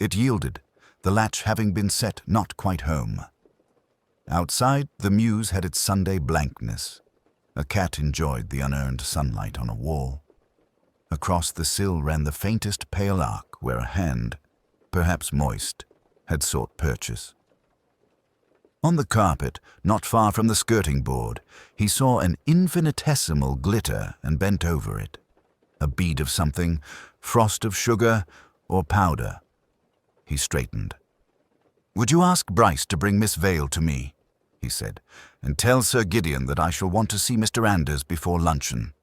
It yielded, the latch having been set not quite home. Outside, the mews had its Sunday blankness. A cat enjoyed the unearned sunlight on a wall. Across the sill ran the faintest pale arc where a hand, perhaps moist, had sought purchase. On the carpet, not far from the skirting board, he saw an infinitesimal glitter and bent over it. A bead of something, frost of sugar or powder. He straightened. "Would you ask Bryce to bring Miss Vale to me?" he said, "and tell Sir Gideon that I shall want to see Mr. Anders before luncheon."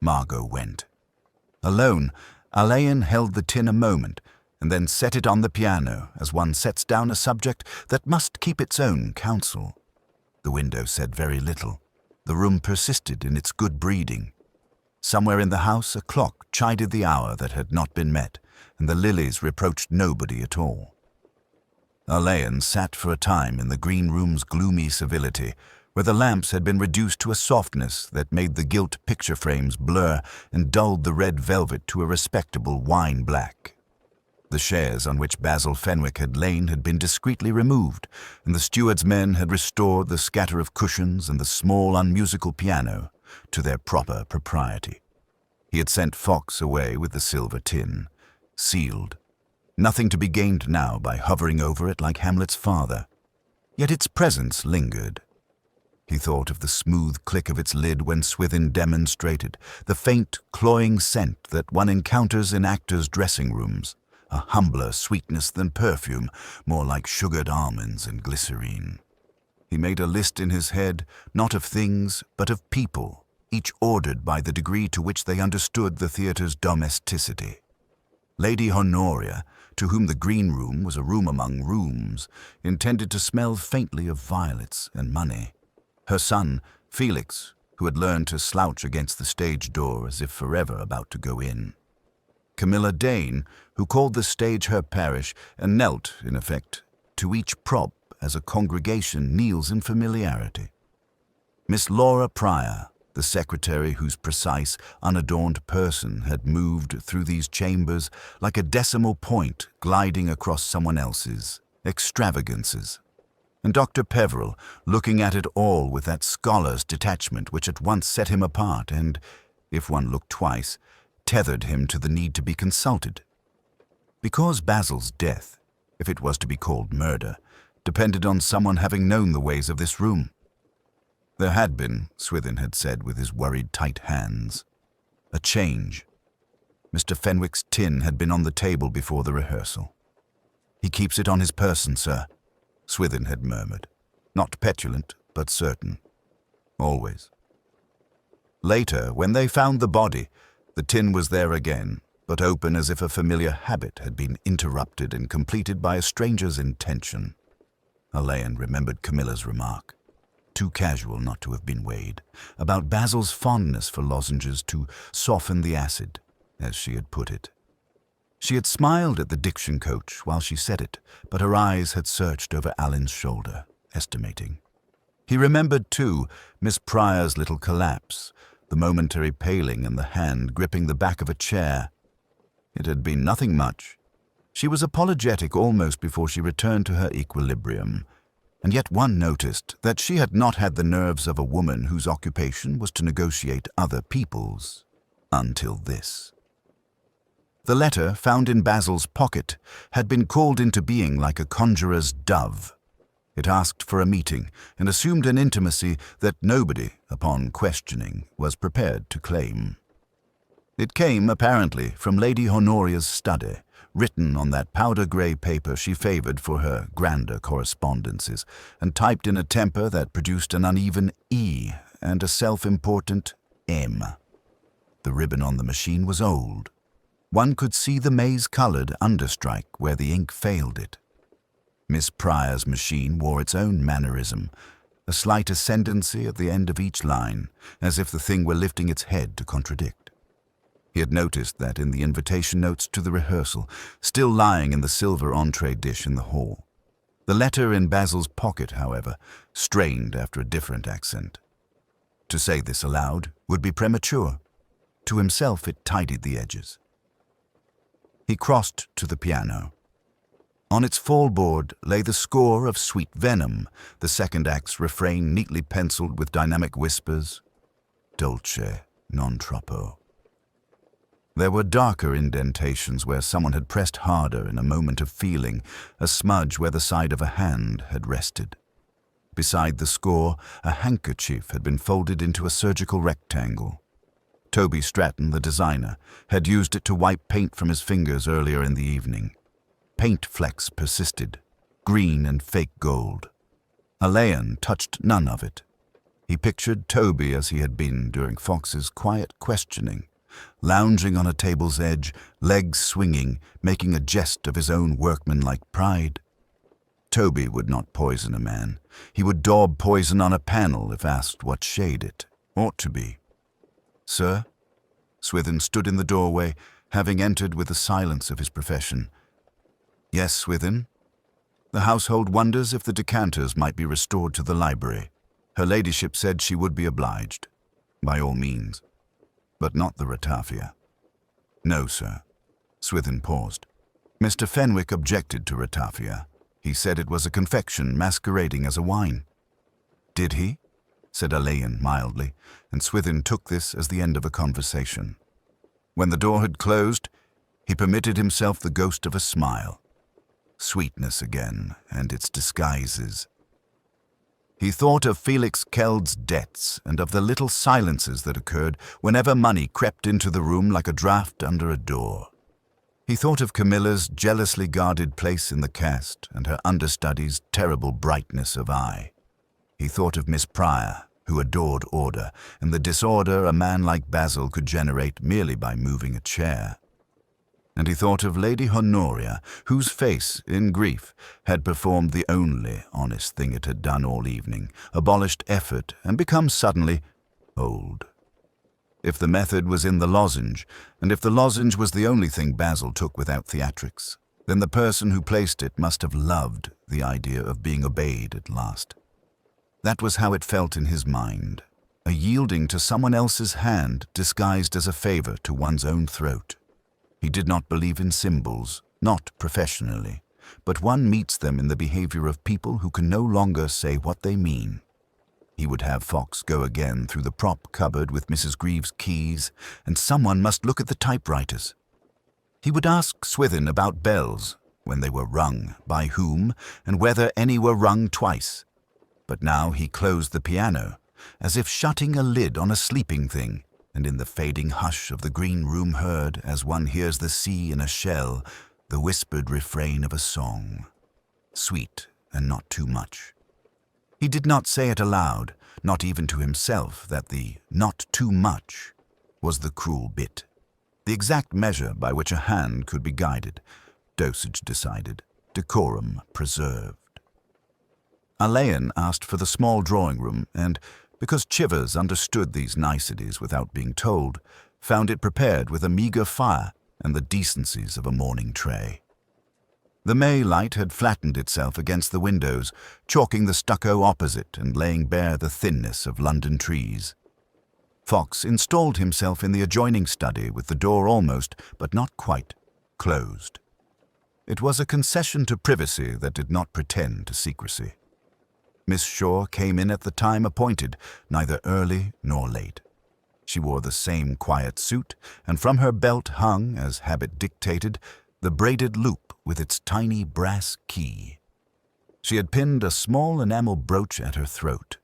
Margot went. Alone, Alain held the tin a moment and then set it on the piano as one sets down a subject that must keep its own counsel. The window said very little. The room persisted in its good breeding. Somewhere in the house a clock chided the hour that had not been met, and the lilies reproached nobody at all. Alain sat for a time in the green room's gloomy civility, where the lamps had been reduced to a softness that made the gilt picture frames blur and dulled the red velvet to a respectable wine black. The chairs on which Basil Fenwick had lain had been discreetly removed, and the steward's men had restored the scatter of cushions and the small unmusical piano to their proper propriety. He had sent Fox away with the silver tin, sealed. Nothing to be gained now by hovering over it like Hamlet's father. Yet its presence lingered. He thought of the smooth click of its lid when Swithin demonstrated, the faint, cloying scent that one encounters in actors' dressing rooms, a humbler sweetness than perfume, more like sugared almonds and glycerine. He made a list in his head, not of things, but of people, each ordered by the degree to which they understood the theatre's domesticity. Lady Honoria, to whom the green room was a room among rooms, intended to smell faintly of violets and money. Her son, Felix, who had learned to slouch against the stage door as if forever about to go in. Camilla Dane, who called the stage her parish and knelt, in effect, to each prop as a congregation kneels in familiarity. Miss Laura Pryor, the secretary whose precise, unadorned person had moved through these chambers like a decimal point gliding across someone else's extravagances. And Dr. Peveril, looking at it all with that scholar's detachment which at once set him apart and, if one looked twice, tethered him to the need to be consulted. Because Basil's death, if it was to be called murder, depended on someone having known the ways of this room. There had been, Swithin had said with his worried tight hands, a change. Mr. Fenwick's tin had been on the table before the rehearsal. "He keeps it on his person, sir," Swithin had murmured, not petulant, but certain. Always. Later, when they found the body, the tin was there again, but open as if a familiar habit had been interrupted and completed by a stranger's intention. Alain remembered Camilla's remark, too casual not to have been weighed, about Basil's fondness for lozenges to soften the acid, as she had put it. She had smiled at the diction coach while she said it, but her eyes had searched over Alan's shoulder, estimating. He remembered, too, Miss Pryor's little collapse, the momentary paling and the hand gripping the back of a chair. It had been nothing much. She was apologetic almost before she returned to her equilibrium, and yet one noticed that she had not had the nerves of a woman whose occupation was to negotiate other people's, until this. The letter, found in Basil's pocket, had been called into being like a conjurer's dove. It asked for a meeting and assumed an intimacy that nobody, upon questioning, was prepared to claim. It came, apparently, from Lady Honoria's study, written on that powder-grey paper she favoured for her grander correspondences, and typed in a temper that produced an uneven E and a self-important M. The ribbon on the machine was old. One could see the maize-coloured understrike where the ink failed it. Miss Pryor's machine wore its own mannerism, a slight ascendancy at the end of each line, as if the thing were lifting its head to contradict. He had noticed that in the invitation notes to the rehearsal, still lying in the silver entree dish in the hall. The letter in Basil's pocket, however, strained after a different accent. To say this aloud would be premature. To himself it tidied the edges. He crossed to the piano. On its fallboard lay the score of Sweet Venom, the second act's refrain neatly penciled with dynamic whispers, Dolce non troppo. There were darker indentations where someone had pressed harder in a moment of feeling, a smudge where the side of a hand had rested. Beside the score, a handkerchief had been folded into a surgical rectangle. Toby Stratton, the designer, had used it to wipe paint from his fingers earlier in the evening. Paint flecks persisted, green and fake gold. Alain touched none of it. He pictured Toby as he had been during Fox's quiet questioning, lounging on a table's edge, legs swinging, making a jest of his own workmanlike pride. Toby would not poison a man. He would daub poison on a panel if asked what shade it ought to be. "Sir?" Swithin stood in the doorway, having entered with the silence of his profession. "Yes, Swithin." The household wonders if the decanters might be restored to the library. Her ladyship said she would be obliged. By all means. But not the ratafia. "No, sir." Swithin paused. Mr. Fenwick objected to ratafia. He said it was a confection masquerading as a wine. "Did he?" said Alain mildly, and Swithin took this as the end of a conversation. When the door had closed, he permitted himself the ghost of a smile. Sweetness again, and its disguises. He thought of Felix Keld's debts and of the little silences that occurred whenever money crept into the room like a draught under a door. He thought of Camilla's jealously guarded place in the cast and her understudy's terrible brightness of eye. He thought of Miss Pryor, who adored order, and the disorder a man like Basil could generate merely by moving a chair. And he thought of Lady Honoria, whose face, in grief, had performed the only honest thing it had done all evening, abolished effort and become suddenly old. If the method was in the lozenge, and if the lozenge was the only thing Basil took without theatrics, then the person who placed it must have loved the idea of being obeyed at last. That was how it felt in his mind, a yielding to someone else's hand disguised as a favor to one's own throat. He did not believe in symbols, not professionally, but one meets them in the behavior of people who can no longer say what they mean. He would have Fox go again through the prop cupboard with Mrs. Greaves' keys, and someone must look at the typewriters. He would ask Swithin about bells, when they were rung, by whom, and whether any were rung twice. But now he closed the piano, as if shutting a lid on a sleeping thing, and in the fading hush of the green room heard, as one hears the sea in a shell, the whispered refrain of a song, sweet and not too much. He did not say it aloud, not even to himself, that the not too much was the cruel bit, the exact measure by which a hand could be guided, dosage decided, decorum preserved. Alain asked for the small drawing-room and, because Chivers understood these niceties without being told, found it prepared with a meagre fire and the decencies of a morning tray. The May light had flattened itself against the windows, chalking the stucco opposite and laying bare the thinness of London trees. Fox installed himself in the adjoining study with the door almost, but not quite, closed. It was a concession to privacy that did not pretend to secrecy. Miss Shaw came in at the time appointed, neither early nor late. She wore the same quiet suit, and from her belt hung, as habit dictated, the braided loop with its tiny brass key. She had pinned a small enamel brooch at her throat,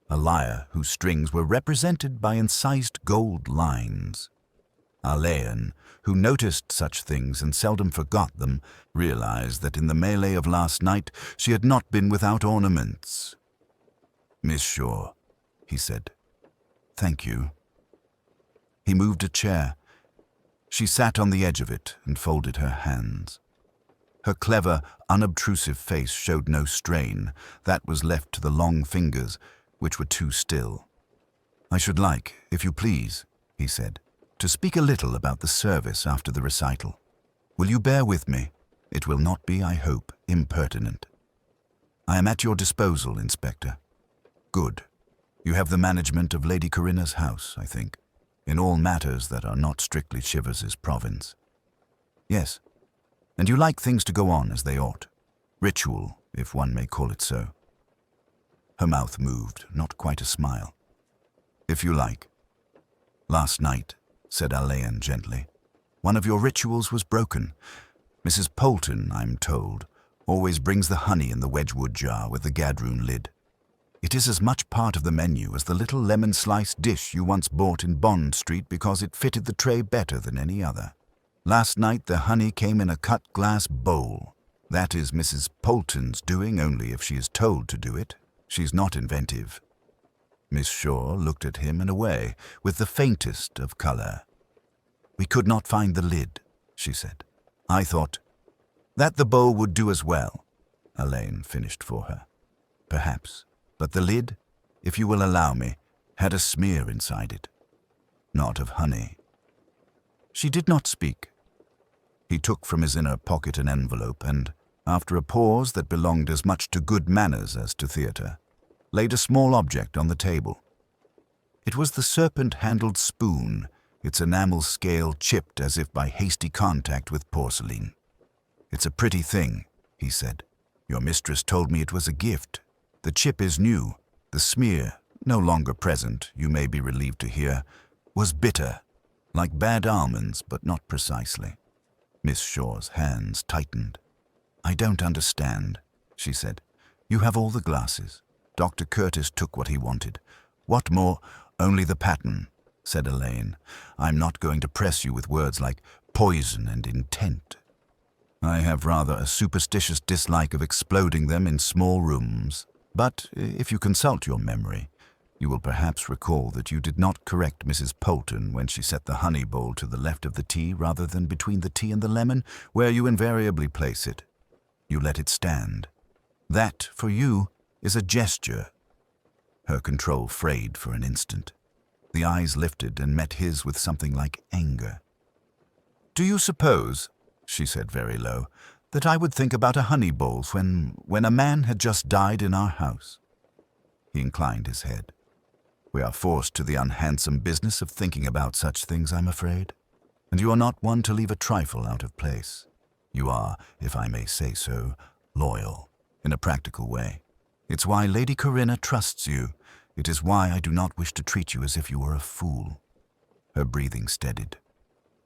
a lyre whose strings were represented by incised gold lines. Alain, who noticed such things and seldom forgot them, realized that in the melee of last night she had not been without ornaments. "Miss Shaw," he said. "Thank you." He moved a chair. She sat on the edge of it and folded her hands. Her clever, unobtrusive face showed no strain. That was left to the long fingers, which were too still. "I should like, if you please," he said, "to speak a little about the service after the recital. Will you bear with me? It will not be, I hope, impertinent. I am at your disposal, Inspector." "Good. You have the management of Lady Corinna's house, I think, in all matters that are not strictly Chivers's province." "Yes. And you like things to go on as they ought. Ritual, if one may call it so." Her mouth moved, not quite a smile. "If you like." "Last night," said Alain gently, "one of your rituals was broken. Mrs. Polton, I'm told, always brings the honey in the Wedgwood jar with the gadroon lid. It is as much part of the menu as the little lemon slice dish you once bought in Bond Street because it fitted the tray better than any other. Last night the honey came in a cut glass bowl. That is Mrs. Polton's doing only if she is told to do it. She's not inventive." Miss Shaw looked at him in a way, with the faintest of color. "We could not find the lid," she said. "I thought that the bowl would do as well," Alain finished for her. "Perhaps. But the lid, if you will allow me, had a smear inside it. Not of honey." She did not speak. He took from his inner pocket an envelope and, after a pause that belonged as much to good manners as to theatre, laid a small object on the table. It was the serpent-handled spoon, its enamel scale chipped as if by hasty contact with porcelain. "It's a pretty thing," he said. "Your mistress told me it was a gift. The chip is new. The smear, no longer present, you may be relieved to hear, was bitter, like bad almonds, but not precisely." Miss Shaw's hands tightened. "I don't understand," she said. "You have all the glasses. Dr. Curtis took what he wanted. What more? Only the pattern," said Alain. "I'm not going to press you with words like poison and intent. I have rather a superstitious dislike of exploding them in small rooms. But if you consult your memory, you will perhaps recall that you did not correct Mrs. Polton when she set the honey bowl to the left of the tea rather than between the tea and the lemon, where you invariably place it. You let it stand. That, for you, is a gesture." Her control frayed for an instant. The eyes lifted and met his with something like anger. "Do you suppose," she said very low, "that I would think about a honey bowl when a man had just died in our house?" He inclined his head. "We are forced to the unhandsome business of thinking about such things, I'm afraid. And you are not one to leave a trifle out of place. You are, if I may say so, loyal, in a practical way. It's why Lady Corinna trusts you. It is why I do not wish to treat you as if you were a fool." Her breathing steadied.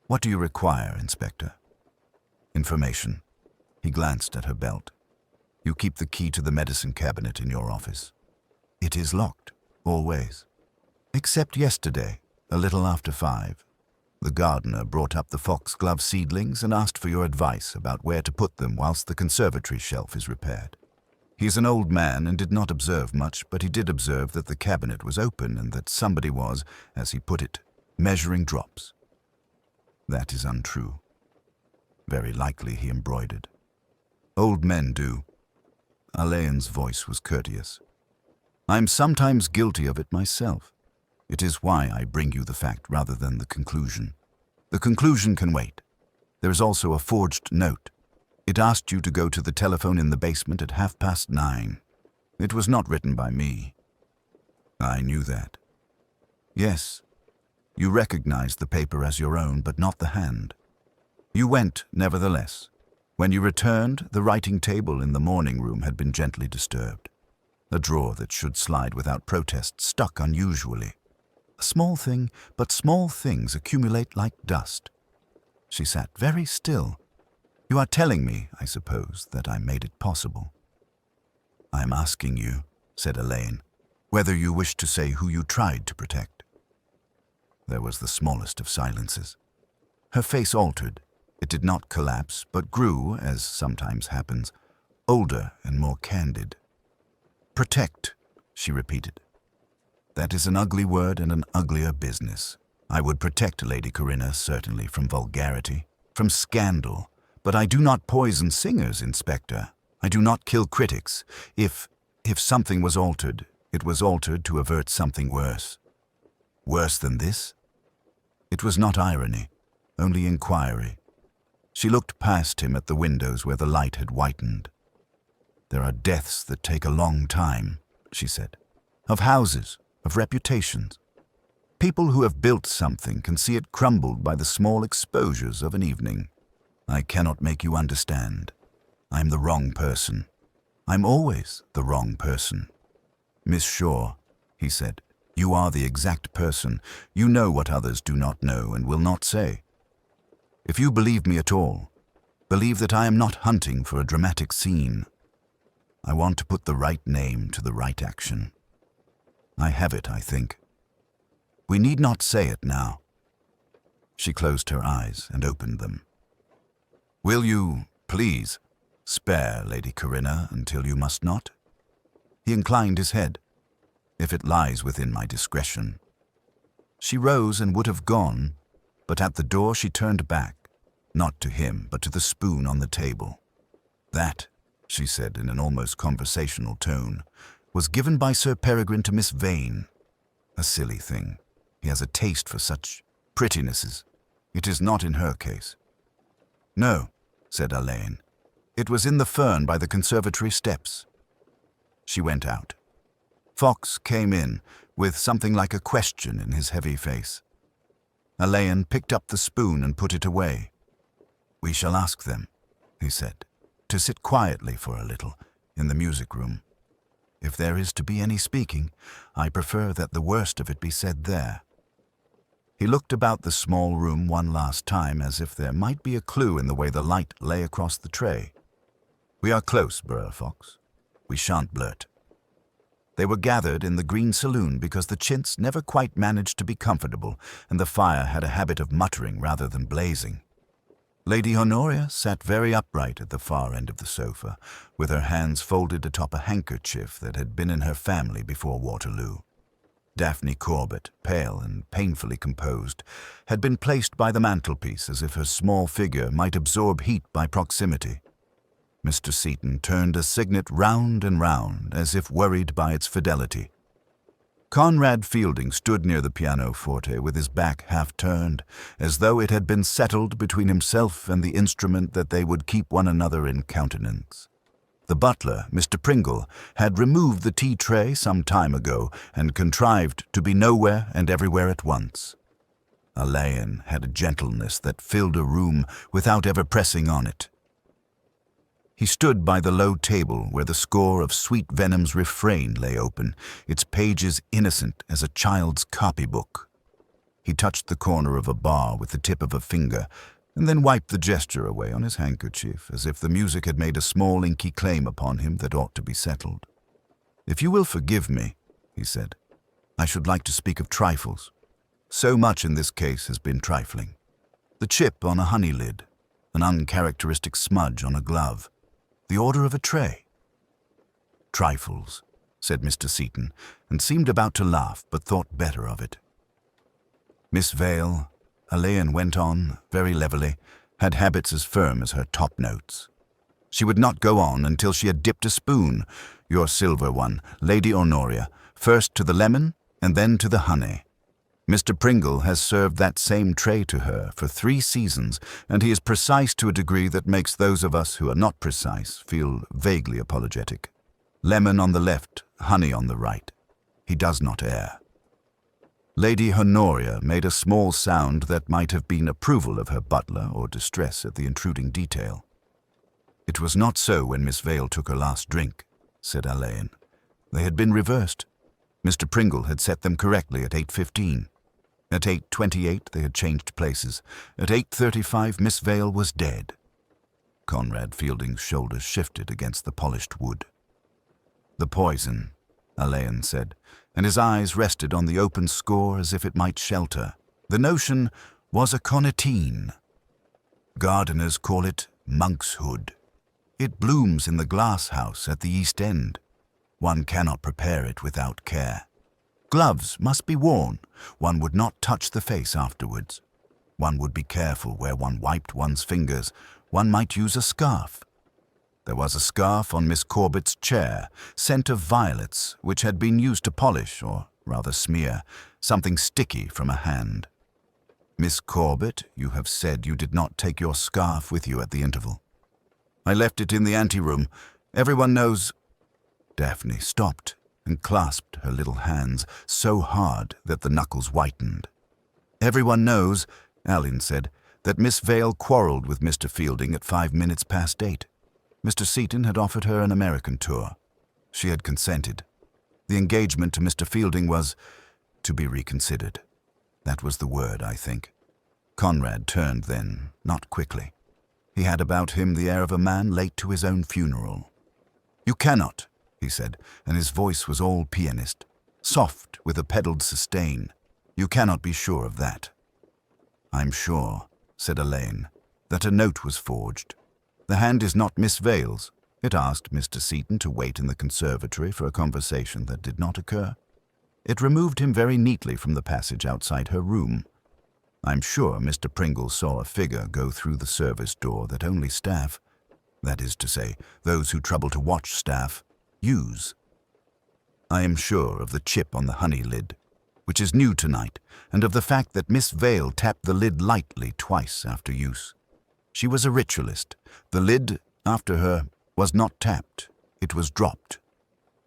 "What do you require, Inspector?" "Information." He glanced at her belt. "You keep the key to the medicine cabinet in your office." "It is locked, always. Except yesterday, a little after 5. The gardener brought up the foxglove seedlings and asked for your advice about where to put them whilst the conservatory shelf is repaired. He's an old man and did not observe much, but he did observe that the cabinet was open and that somebody was, as he put it, measuring drops. That is untrue. Very likely he embroidered. Old men do." Alain's voice was courteous. "I'm sometimes guilty of it myself. It is why I bring you the fact rather than the conclusion. The conclusion can wait. There is also a forged note. It asked you to go to the telephone in the basement at 9:30. It was not written by me. I knew that. Yes, you recognized the paper as your own, but not the hand. You went, nevertheless. When you returned, the writing table in the morning room had been gently disturbed. A drawer that should slide without protest stuck unusually. A small thing, but small things accumulate like dust. She sat very still. You are telling me, I suppose, that I made it possible. I am asking you, said Elaine, whether you wish to say who you tried to protect. There was the smallest of silences. Her face altered. It did not collapse, but grew, as sometimes happens, older and more candid. Protect, she repeated. That is an ugly word and an uglier business. I would protect Lady Corinna, certainly, from vulgarity, from scandal, but I do not poison singers, Inspector. I do not kill critics. If something was altered, it was altered to avert something worse. Worse than this? It was not irony, only inquiry. She looked past him at the windows where the light had whitened. There are deaths that take a long time, she said. Of houses, of reputations. People who have built something can see it crumbled by the small exposures of an evening. I cannot make you understand. I'm the wrong person. I'm always the wrong person. Miss Shaw, he said, you are the exact person. You know what others do not know and will not say. If you believe me at all, believe that I am not hunting for a dramatic scene. I want to put the right name to the right action. I have it, I think. We need not say it now. She closed her eyes and opened them. Will you, please, spare Lady Corinna until you must not? He inclined his head. If it lies within my discretion. She rose and would have gone, but at the door she turned back, not to him, but to the spoon on the table. That, she said in an almost conversational tone, was given by Sir Peregrine to Miss Vane. A silly thing. He has a taste for such prettinesses. It is not in her case. No, said Elaine. It was in the fern by the conservatory steps. She went out. Fox came in, with something like a question in his heavy face. Elaine picked up the spoon and put it away. We shall ask them, he said, to sit quietly for a little in the music room. If there is to be any speaking, I prefer that the worst of it be said there. He looked about the small room one last time as if there might be a clue in the way the light lay across the tray. We are close, Burr Fox. We shan't blurt. They were gathered in the green saloon because the chintz never quite managed to be comfortable, and the fire had a habit of muttering rather than blazing. Lady Honoria sat very upright at the far end of the sofa, with her hands folded atop a handkerchief that had been in her family before Waterloo. Daphne Corbett, pale and painfully composed, had been placed by the mantelpiece as if her small figure might absorb heat by proximity. Mr. Seton turned a signet round and round, as if worried by its fidelity. Conrad Fielding stood near the pianoforte with his back half-turned, as though it had been settled between himself and the instrument that they would keep one another in countenance. The butler, Mr. Pringle, had removed the tea-tray some time ago and contrived to be nowhere and everywhere at once. Elaine had a gentleness that filled a room without ever pressing on it. He stood by the low table where the score of Sweet Venom's Refrain lay open, its pages innocent as a child's copybook. He touched the corner of a bar with the tip of a finger, and then wiped the gesture away on his handkerchief, as if the music had made a small inky claim upon him that ought to be settled. "If you will forgive me," he said, "I should like to speak of trifles. So much in this case has been trifling. The chip on a honey lid, an uncharacteristic smudge on a glove, the order of a tray." "Trifles," said Mr. Seton, and seemed about to laugh, but thought better of it. Miss Vale, Elaine went on, very levelly, had habits as firm as her top notes. She would not go on until she had dipped a spoon, your silver one, Lady Honoria, first to the lemon and then to the honey. Mr. Pringle has served that same tray to her for 3 seasons, and he is precise to a degree that makes those of us who are not precise feel vaguely apologetic. Lemon on the left, honey on the right. He does not err. Lady Honoria made a small sound that might have been approval of her butler or distress at the intruding detail. "It was not so when Miss Vale took her last drink," said Alain. They had been reversed. Mr. Pringle had set them correctly at 8:15. At 8:28 they had changed places. At 8:35 Miss Vale was dead. Conrad Fielding's shoulders shifted against the polished wood. "The poison," Alain said, and his eyes rested on the open score as if it might shelter. "The notion was aconitine. Gardeners call it monkshood. It blooms in the glass house at the East End. One cannot prepare it without care. Gloves must be worn. One would not touch the face afterwards. One would be careful where one wiped one's fingers. One might use a scarf. There was a scarf on Miss Corbett's chair, scent of violets, which had been used to polish, or rather smear, something sticky from a hand. Miss Corbett, you have said you did not take your scarf with you at the interval." "I left it in the anteroom. Everyone knows—" Daphne stopped and clasped her little hands so hard that the knuckles whitened. "Everyone knows," Alain said, "that Miss Vale quarrelled with Mr. Fielding at 5 minutes past 8. Mr. Seton had offered her an American tour. She had consented. The engagement to Mr. Fielding was to be reconsidered. That was the word, I think." Conrad turned then, not quickly. He had about him the air of a man late to his own funeral. "You cannot," he said, and his voice was all pianist, soft with a pedalled sustain. "You cannot be sure of that." "I'm sure," said Alain, "that a note was forged. The hand is not Miss Vale's. It asked Mr. Seton to wait in the conservatory for a conversation that did not occur. It removed him very neatly from the passage outside her room. I'm sure Mr. Pringle saw a figure go through the service door that only staff, that is to say, those who trouble to watch staff, use. I am sure of the chip on the honey lid, which is new tonight, and of the fact that Miss Vale tapped the lid lightly twice after use. She was a ritualist. The lid, after her, was not tapped. It was dropped.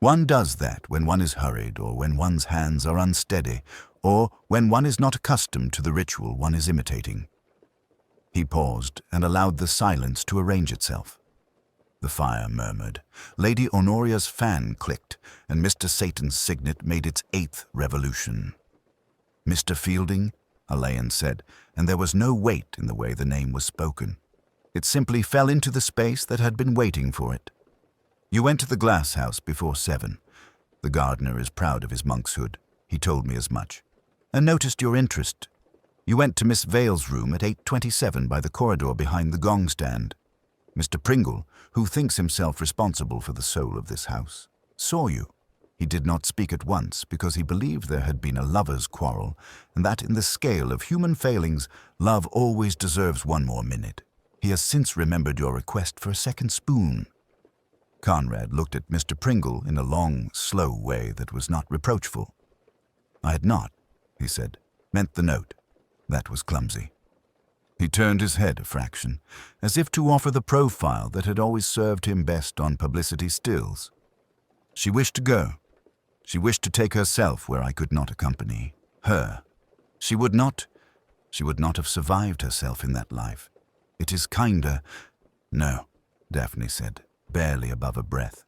One does that when one is hurried, or when one's hands are unsteady, or when one is not accustomed to the ritual one is imitating. He paused and allowed the silence to arrange itself. The fire murmured. Lady Honoria's fan clicked, and Mr. Satan's signet made its 8th revolution. "Mr. Fielding," Alain said, and there was no weight in the way the name was spoken. It simply fell into the space that had been waiting for it. "You went to the glass house before 7. The gardener is proud of his monkshood. He told me as much. And noticed your interest. You went to Miss Vale's room at 8:27 by the corridor behind the gong stand. Mr. Pringle, who thinks himself responsible for the soul of this house, saw you. He did not speak at once because he believed there had been a lover's quarrel, and that in the scale of human failings, love always deserves one more minute. He has since remembered your request for a second spoon." Conrad looked at Mr. Pringle in a long, slow way that was not reproachful. "I had not," he said, "meant the note. That was clumsy." He turned his head a fraction, as if to offer the profile that had always served him best on publicity stills. "She wished to go. She wished to take herself where I could not accompany her. She would not have survived herself in that life. It is kinder—" "No," Daphne said, barely above a breath.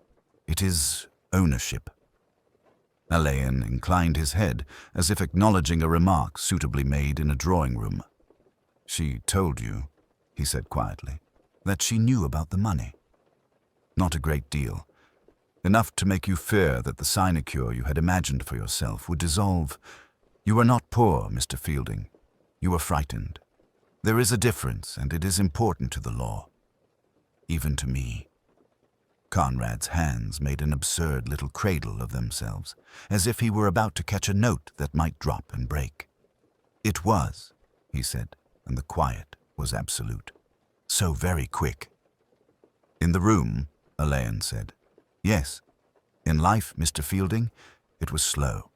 "It is ownership." Alain inclined his head, as if acknowledging a remark suitably made in a drawing-room. "She told you," he said quietly, "that she knew about the money. Not a great deal. Enough to make you fear that the sinecure you had imagined for yourself would dissolve. You were not poor, Mr. Fielding. You were frightened. There is a difference, and it is important to the law. Even to me." Conrad's hands made an absurd little cradle of themselves, as if he were about to catch a note that might drop and break. "It was," he said, and the quiet was absolute. "So very quick." "In the room," Alain said. "Yes. In life, Mr. Fielding, it was slow."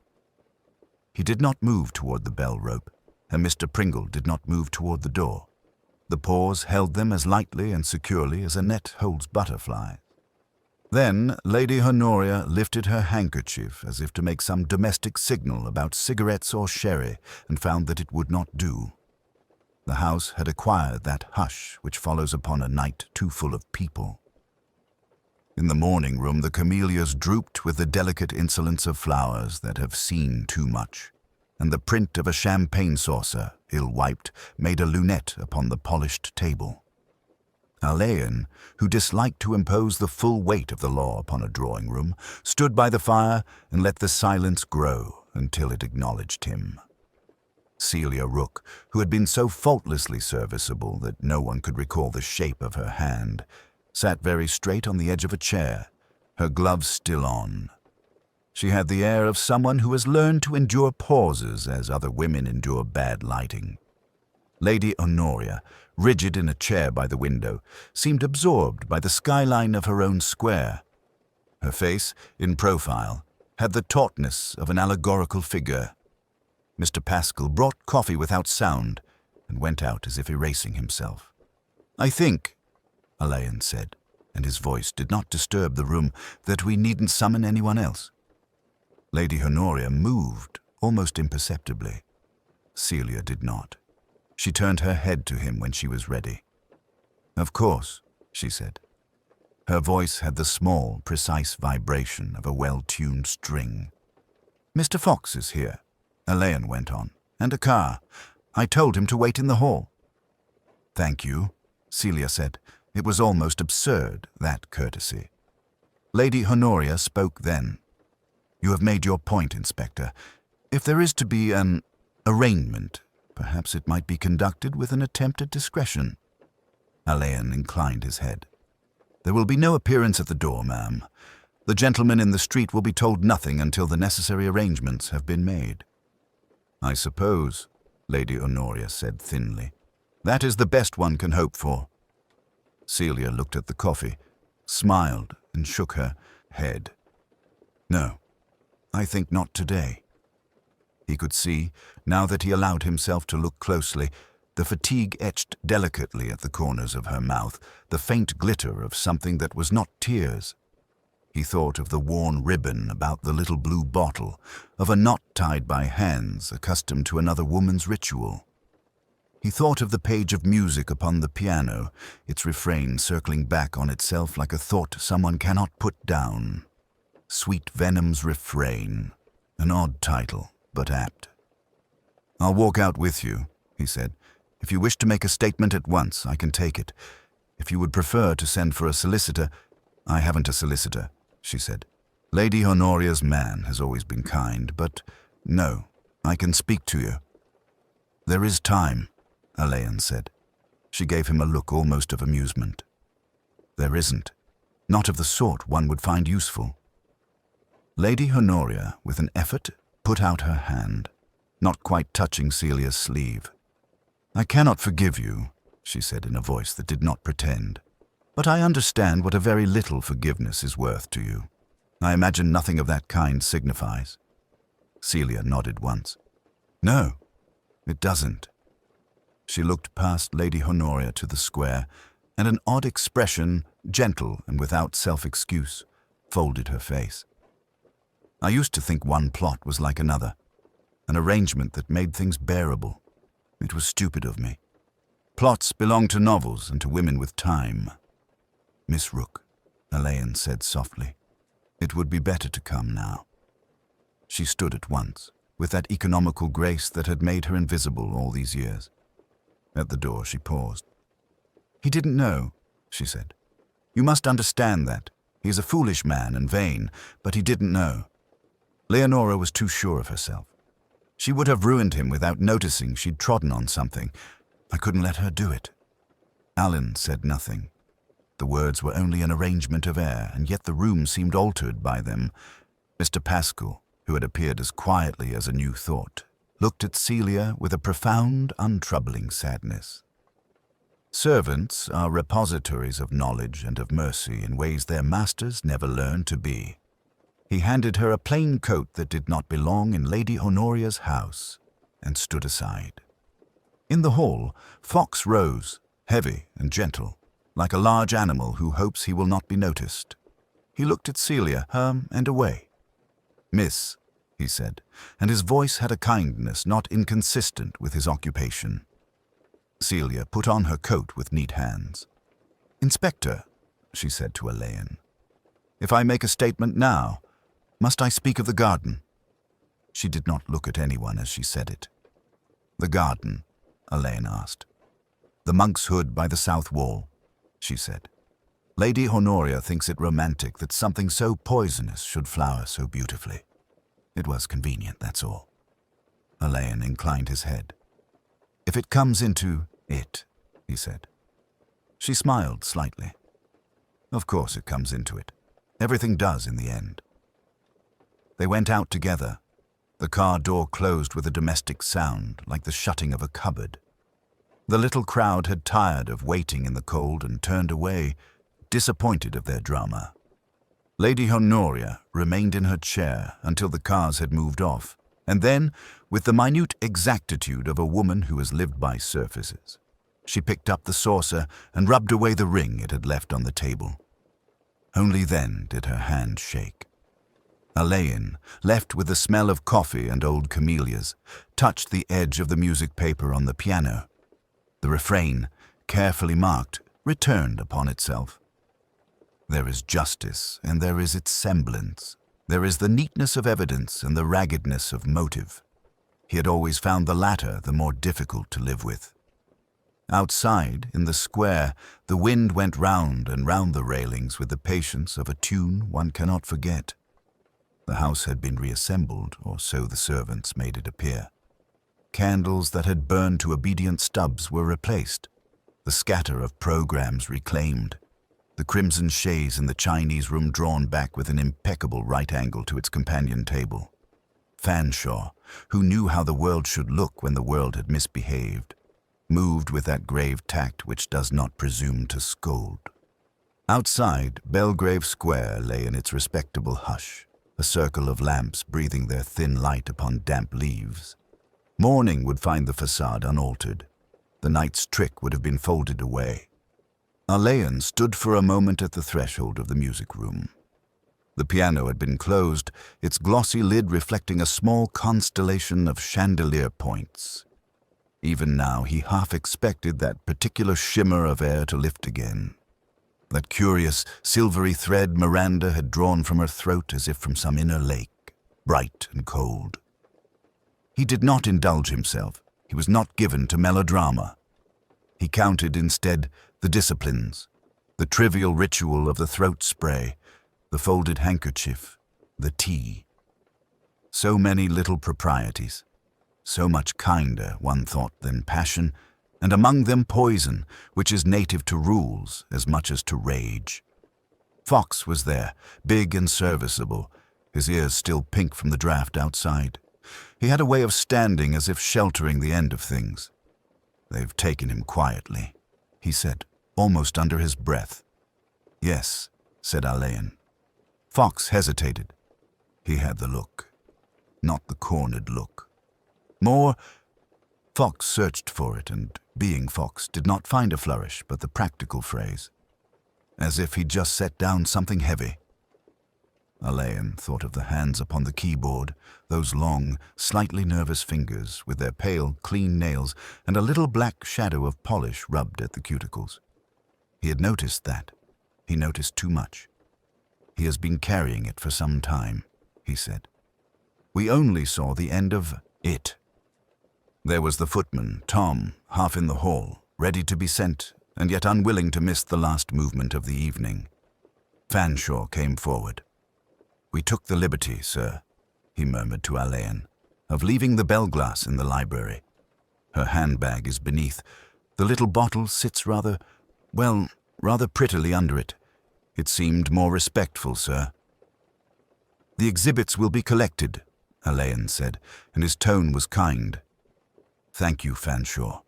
He did not move toward the bell rope, and Mr. Pringle did not move toward the door. The paws held them as lightly and securely as a net holds butterflies. Then Lady Honoria lifted her handkerchief as if to make some domestic signal about cigarettes or sherry, and found that it would not do. The house had acquired that hush which follows upon a night too full of people. In the morning room the camellias drooped with the delicate insolence of flowers that have seen too much, and the print of a champagne saucer, ill-wiped, made a lunette upon the polished table. Alain, who disliked to impose the full weight of the law upon a drawing-room, stood by the fire and let the silence grow until it acknowledged him. Celia Rook, who had been so faultlessly serviceable that no one could recall the shape of her hand, sat very straight on the edge of a chair, her gloves still on. She had the air of someone who has learned to endure pauses as other women endure bad lighting. Lady Honoria, rigid in a chair by the window, seemed absorbed by the skyline of her own square. Her face, in profile, had the tautness of an allegorical figure. Mr. Pascal brought coffee without sound and went out as if erasing himself. "I think," Alain said, and his voice did not disturb the room, "that we needn't summon anyone else." Lady Honoria moved, almost imperceptibly. Celia did not. She turned her head to him when she was ready. "Of course," she said. Her voice had the small, precise vibration of a well-tuned string. "Mr. Fox is here," Alain went on, "and a car. I told him to wait in the hall." "Thank you," Celia said. It was almost absurd, that courtesy. Lady Honoria spoke then. "You have made your point, Inspector. If there is to be an arraignment, perhaps it might be conducted with an attempt at discretion." Alain inclined his head. "There will be no appearance at the door, ma'am. The gentleman in the street will be told nothing until the necessary arrangements have been made." "I suppose," Lady Honoria said thinly, "that is the best one can hope for." Celia looked at the coffee, smiled, and shook her head. "No, I think not today." He could see, now that he allowed himself to look closely, the fatigue etched delicately at the corners of her mouth, the faint glitter of something that was not tears. He thought of the worn ribbon about the little blue bottle, of a knot tied by hands accustomed to another woman's ritual. He thought of the page of music upon the piano, its refrain circling back on itself like a thought someone cannot put down. Sweet Venom's Refrain, an odd title, but apt. "I'll walk out with you," he said. "If you wish to make a statement at once, I can take it. If you would prefer to send for a solicitor—" "I haven't a solicitor," she said. "Lady Honoria's man has always been kind, but no, I can speak to you." "There is time," Alain said. She gave him a look almost of amusement. "There isn't. Not of the sort one would find useful." Lady Honoria, with an effort, put out her hand, not quite touching Celia's sleeve. "I cannot forgive you," she said in a voice that did not pretend, "but I understand what a very little forgiveness is worth to you. I imagine nothing of that kind signifies." Celia nodded once. "No, it doesn't." She looked past Lady Honoria to the square, and an odd expression, gentle and without self-excuse, folded her face. "I used to think one plot was like another, an arrangement that made things bearable. It was stupid of me. Plots belong to novels and to women with time." "Miss Rook," Alain said softly, "it would be better to come now." She stood at once, with that economical grace that had made her invisible all these years. At the door she paused. "He didn't know," she said. "You must understand that. He is a foolish man and vain, but he didn't know." Leonora was too sure of herself. She would have ruined him without noticing she'd trodden on something. I couldn't let her do it. Alan said nothing. The words were only an arrangement of air, and yet the room seemed altered by them. Mr. Pascal, who had appeared as quietly as a new thought, looked at Celia with a profound, untroubling sadness. Servants are repositories of knowledge and of mercy in ways their masters never learn to be. He handed her a plain coat that did not belong in Lady Honoria's house, and stood aside. In the hall, Fox rose, heavy and gentle, like a large animal who hopes he will not be noticed. He looked at Celia, and away. "Miss," he said, and his voice had a kindness not inconsistent with his occupation. Celia put on her coat with neat hands. "Inspector," she said to Elaine, "if I make a statement now, must I speak of the garden?" She did not look at anyone as she said it. "The garden?" Elaine asked. "The monk's hood by the south wall," she said. "Lady Honoria thinks it romantic that something so poisonous should flower so beautifully. It was convenient, that's all." Elaine inclined his head. "If it comes into it," he said. She smiled slightly. "Of course it comes into it. Everything does in the end." They went out together. The car door closed with a domestic sound, like the shutting of a cupboard. The little crowd had tired of waiting in the cold and turned away, disappointed of their drama. Lady Honoria remained in her chair until the cars had moved off, and then, with the minute exactitude of a woman who has lived by surfaces, she picked up the saucer and rubbed away the ring it had left on the table. Only then did her hand shake. Elaine, left with the smell of coffee and old camellias, touched the edge of the music paper on the piano. The refrain, carefully marked, returned upon itself. There is justice, and there is its semblance. There is the neatness of evidence and the raggedness of motive. He had always found the latter the more difficult to live with. Outside, in the square, the wind went round and round the railings with the patience of a tune one cannot forget. The house had been reassembled, or so the servants made it appear. Candles that had burned to obedient stubs were replaced, the scatter of programs reclaimed, the crimson chaise in the Chinese room drawn back with an impeccable right angle to its companion table. Fanshawe, who knew how the world should look when the world had misbehaved, moved with that grave tact which does not presume to scold. Outside, Belgrave Square lay in its respectable hush, a circle of lamps breathing their thin light upon damp leaves. Morning would find the facade unaltered. The night's trick would have been folded away. Elaine stood for a moment at the threshold of the music room. The piano had been closed, its glossy lid reflecting a small constellation of chandelier points. Even now he half expected that particular shimmer of air to lift again. That curious, silvery thread Miranda had drawn from her throat as if from some inner lake, bright and cold. He did not indulge himself. He was not given to melodrama. He counted instead the disciplines, the trivial ritual of the throat spray, the folded handkerchief, the tea. So many little proprieties, so much kinder, one thought, than passion, and among them poison, which is native to rules as much as to rage. Fox was there, big and serviceable, his ears still pink from the draught outside. He had a way of standing as if sheltering the end of things. "They've taken him quietly," he said, almost under his breath. "Yes," said Elaine. Fox hesitated. He had the look, not the cornered look. More, Fox searched for it, and, being Fox, did not find a flourish but the practical phrase. As if he'd just set down something heavy. Elaine thought of the hands upon the keyboard, those long, slightly nervous fingers with their pale, clean nails and a little black shadow of polish rubbed at the cuticles. He had noticed that. He noticed too much. "He has been carrying it for some time," he said. "We only saw the end of it." There was the footman, Tom, half in the hall, ready to be sent, and yet unwilling to miss the last movement of the evening. Fanshawe came forward. "We took the liberty, sir," he murmured to Elaine, "of leaving the bell-glass in the library. Her handbag is beneath. The little bottle sits rather prettily under it. It seemed more respectful, sir." "The exhibits will be collected," Elaine said, and his tone was kind. "Thank you, Fanshawe."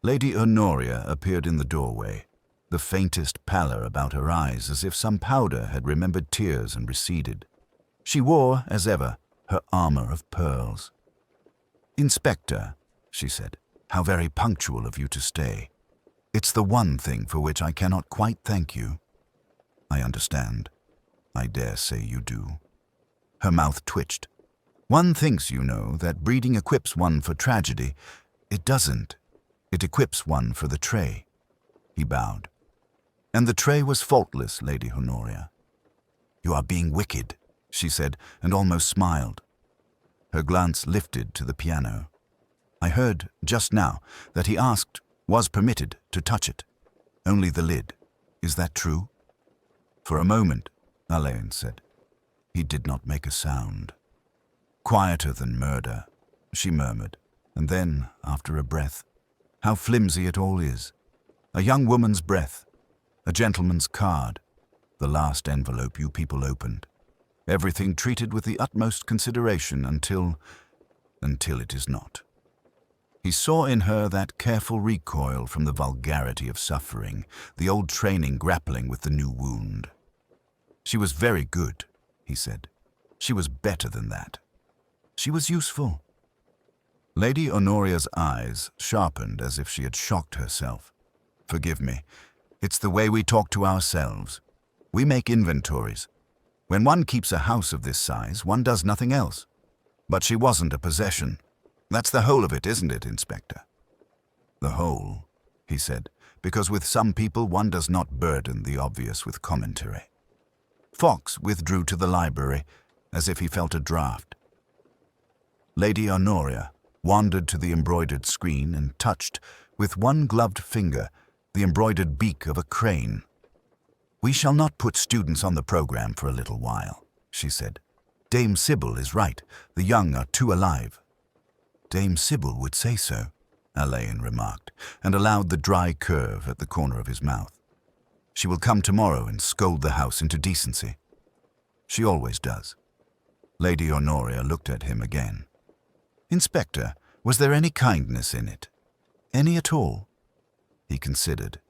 Lady Honoria appeared in the doorway. the faintest pallor about her eyes as if some powder had remembered tears and receded. She wore, as ever, her armor of pearls. "Inspector," she said, "how very punctual of you to stay. It's the one thing for which I cannot quite thank you." "I understand. I dare say you do." Her mouth twitched. "One thinks, you know, that breeding equips one for tragedy. It doesn't. It equips one for the tray." He bowed. "And the tray was faultless, Lady Honoria." "You are being wicked," she said, and almost smiled. Her glance lifted to the piano. "I heard, just now, that he was permitted, to touch it. Only the lid. Is that true?" "For a moment," Alain said. He did not make a sound. "Quieter than murder," she murmured, and then, after a breath, "How flimsy it all is. A young woman's breath, a gentleman's card, the last envelope you people opened. Everything treated with the utmost consideration until it is not." He saw in her that careful recoil from the vulgarity of suffering, the old training grappling with the new wound. "She was very good," he said. "She was better than that. She was useful." Lady Honoria's eyes sharpened as if she had shocked herself. "Forgive me. It's the way we talk to ourselves. We make inventories. When one keeps a house of this size, one does nothing else. But she wasn't a possession. That's the whole of it, isn't it, Inspector?" "The whole," he said, "because with some people one does not burden the obvious with commentary." Fox withdrew to the library, as if he felt a draught. Lady Honoria wandered to the embroidered screen and touched, with one gloved finger, the embroidered beak of a crane. "We shall not put students on the program for a little while," she said. "Dame Sybil is right. The young are too alive." "Dame Sybil would say so," Alain remarked, and allowed the dry curve at the corner of his mouth. "She will come tomorrow and scold the house into decency. She always does." Lady Honoria looked at him again. "Inspector, was there any kindness in it? Any at all?" He considered.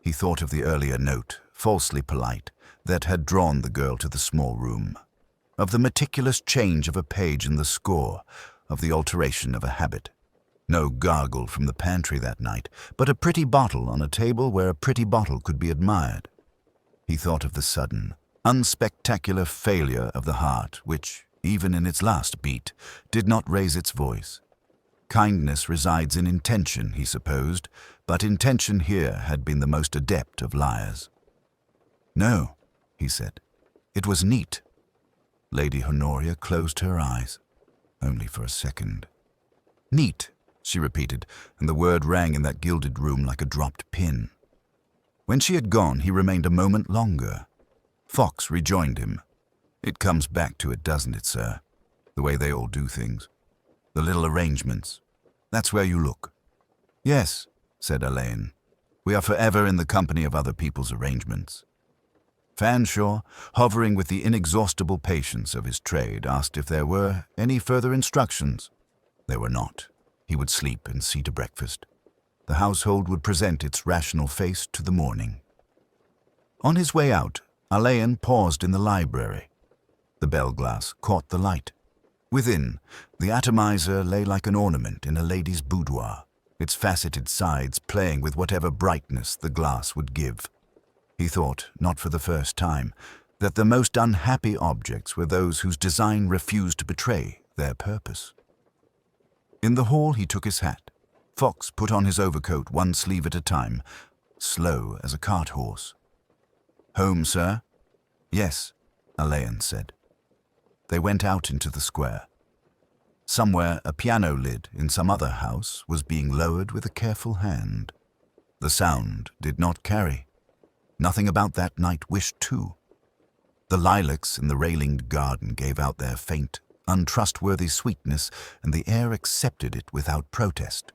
He thought of the earlier note, falsely polite, that had drawn the girl to the small room, of the meticulous change of a page in the score, of the alteration of a habit. No gargle from the pantry that night, but a pretty bottle on a table where a pretty bottle could be admired. He thought of the sudden, unspectacular failure of the heart, which, even in its last beat, did not raise its voice. Kindness resides in intention, he supposed, but intention here had been the most adept of liars. "No," he said. "It was neat." Lady Honoria closed her eyes, only for a second. "Neat," she repeated, and the word rang in that gilded room like a dropped pin. When she had gone, he remained a moment longer. Fox rejoined him. "It comes back to it, doesn't it, sir? The way they all do things. The little arrangements. That's where you look." "Yes," said Alain. "We are forever in the company of other people's arrangements." Fanshawe, hovering with the inexhaustible patience of his trade, asked if there were any further instructions. There were not. He would sleep and see to breakfast. The household would present its rational face to the morning. On his way out, Alain paused in the library. The bell glass caught the light. Within, the atomizer lay like an ornament in a lady's boudoir, its faceted sides playing with whatever brightness the glass would give. He thought, not for the first time, that the most unhappy objects were those whose design refused to betray their purpose. In the hall he took his hat. Fox put on his overcoat one sleeve at a time, slow as a cart horse. "Home, sir?" "Yes," Alain said. They went out into the square. Somewhere a piano lid in some other house was being lowered with a careful hand. The sound did not carry. Nothing about that night wished to. The lilacs in the railinged garden gave out their faint, untrustworthy sweetness, and the air accepted it without protest.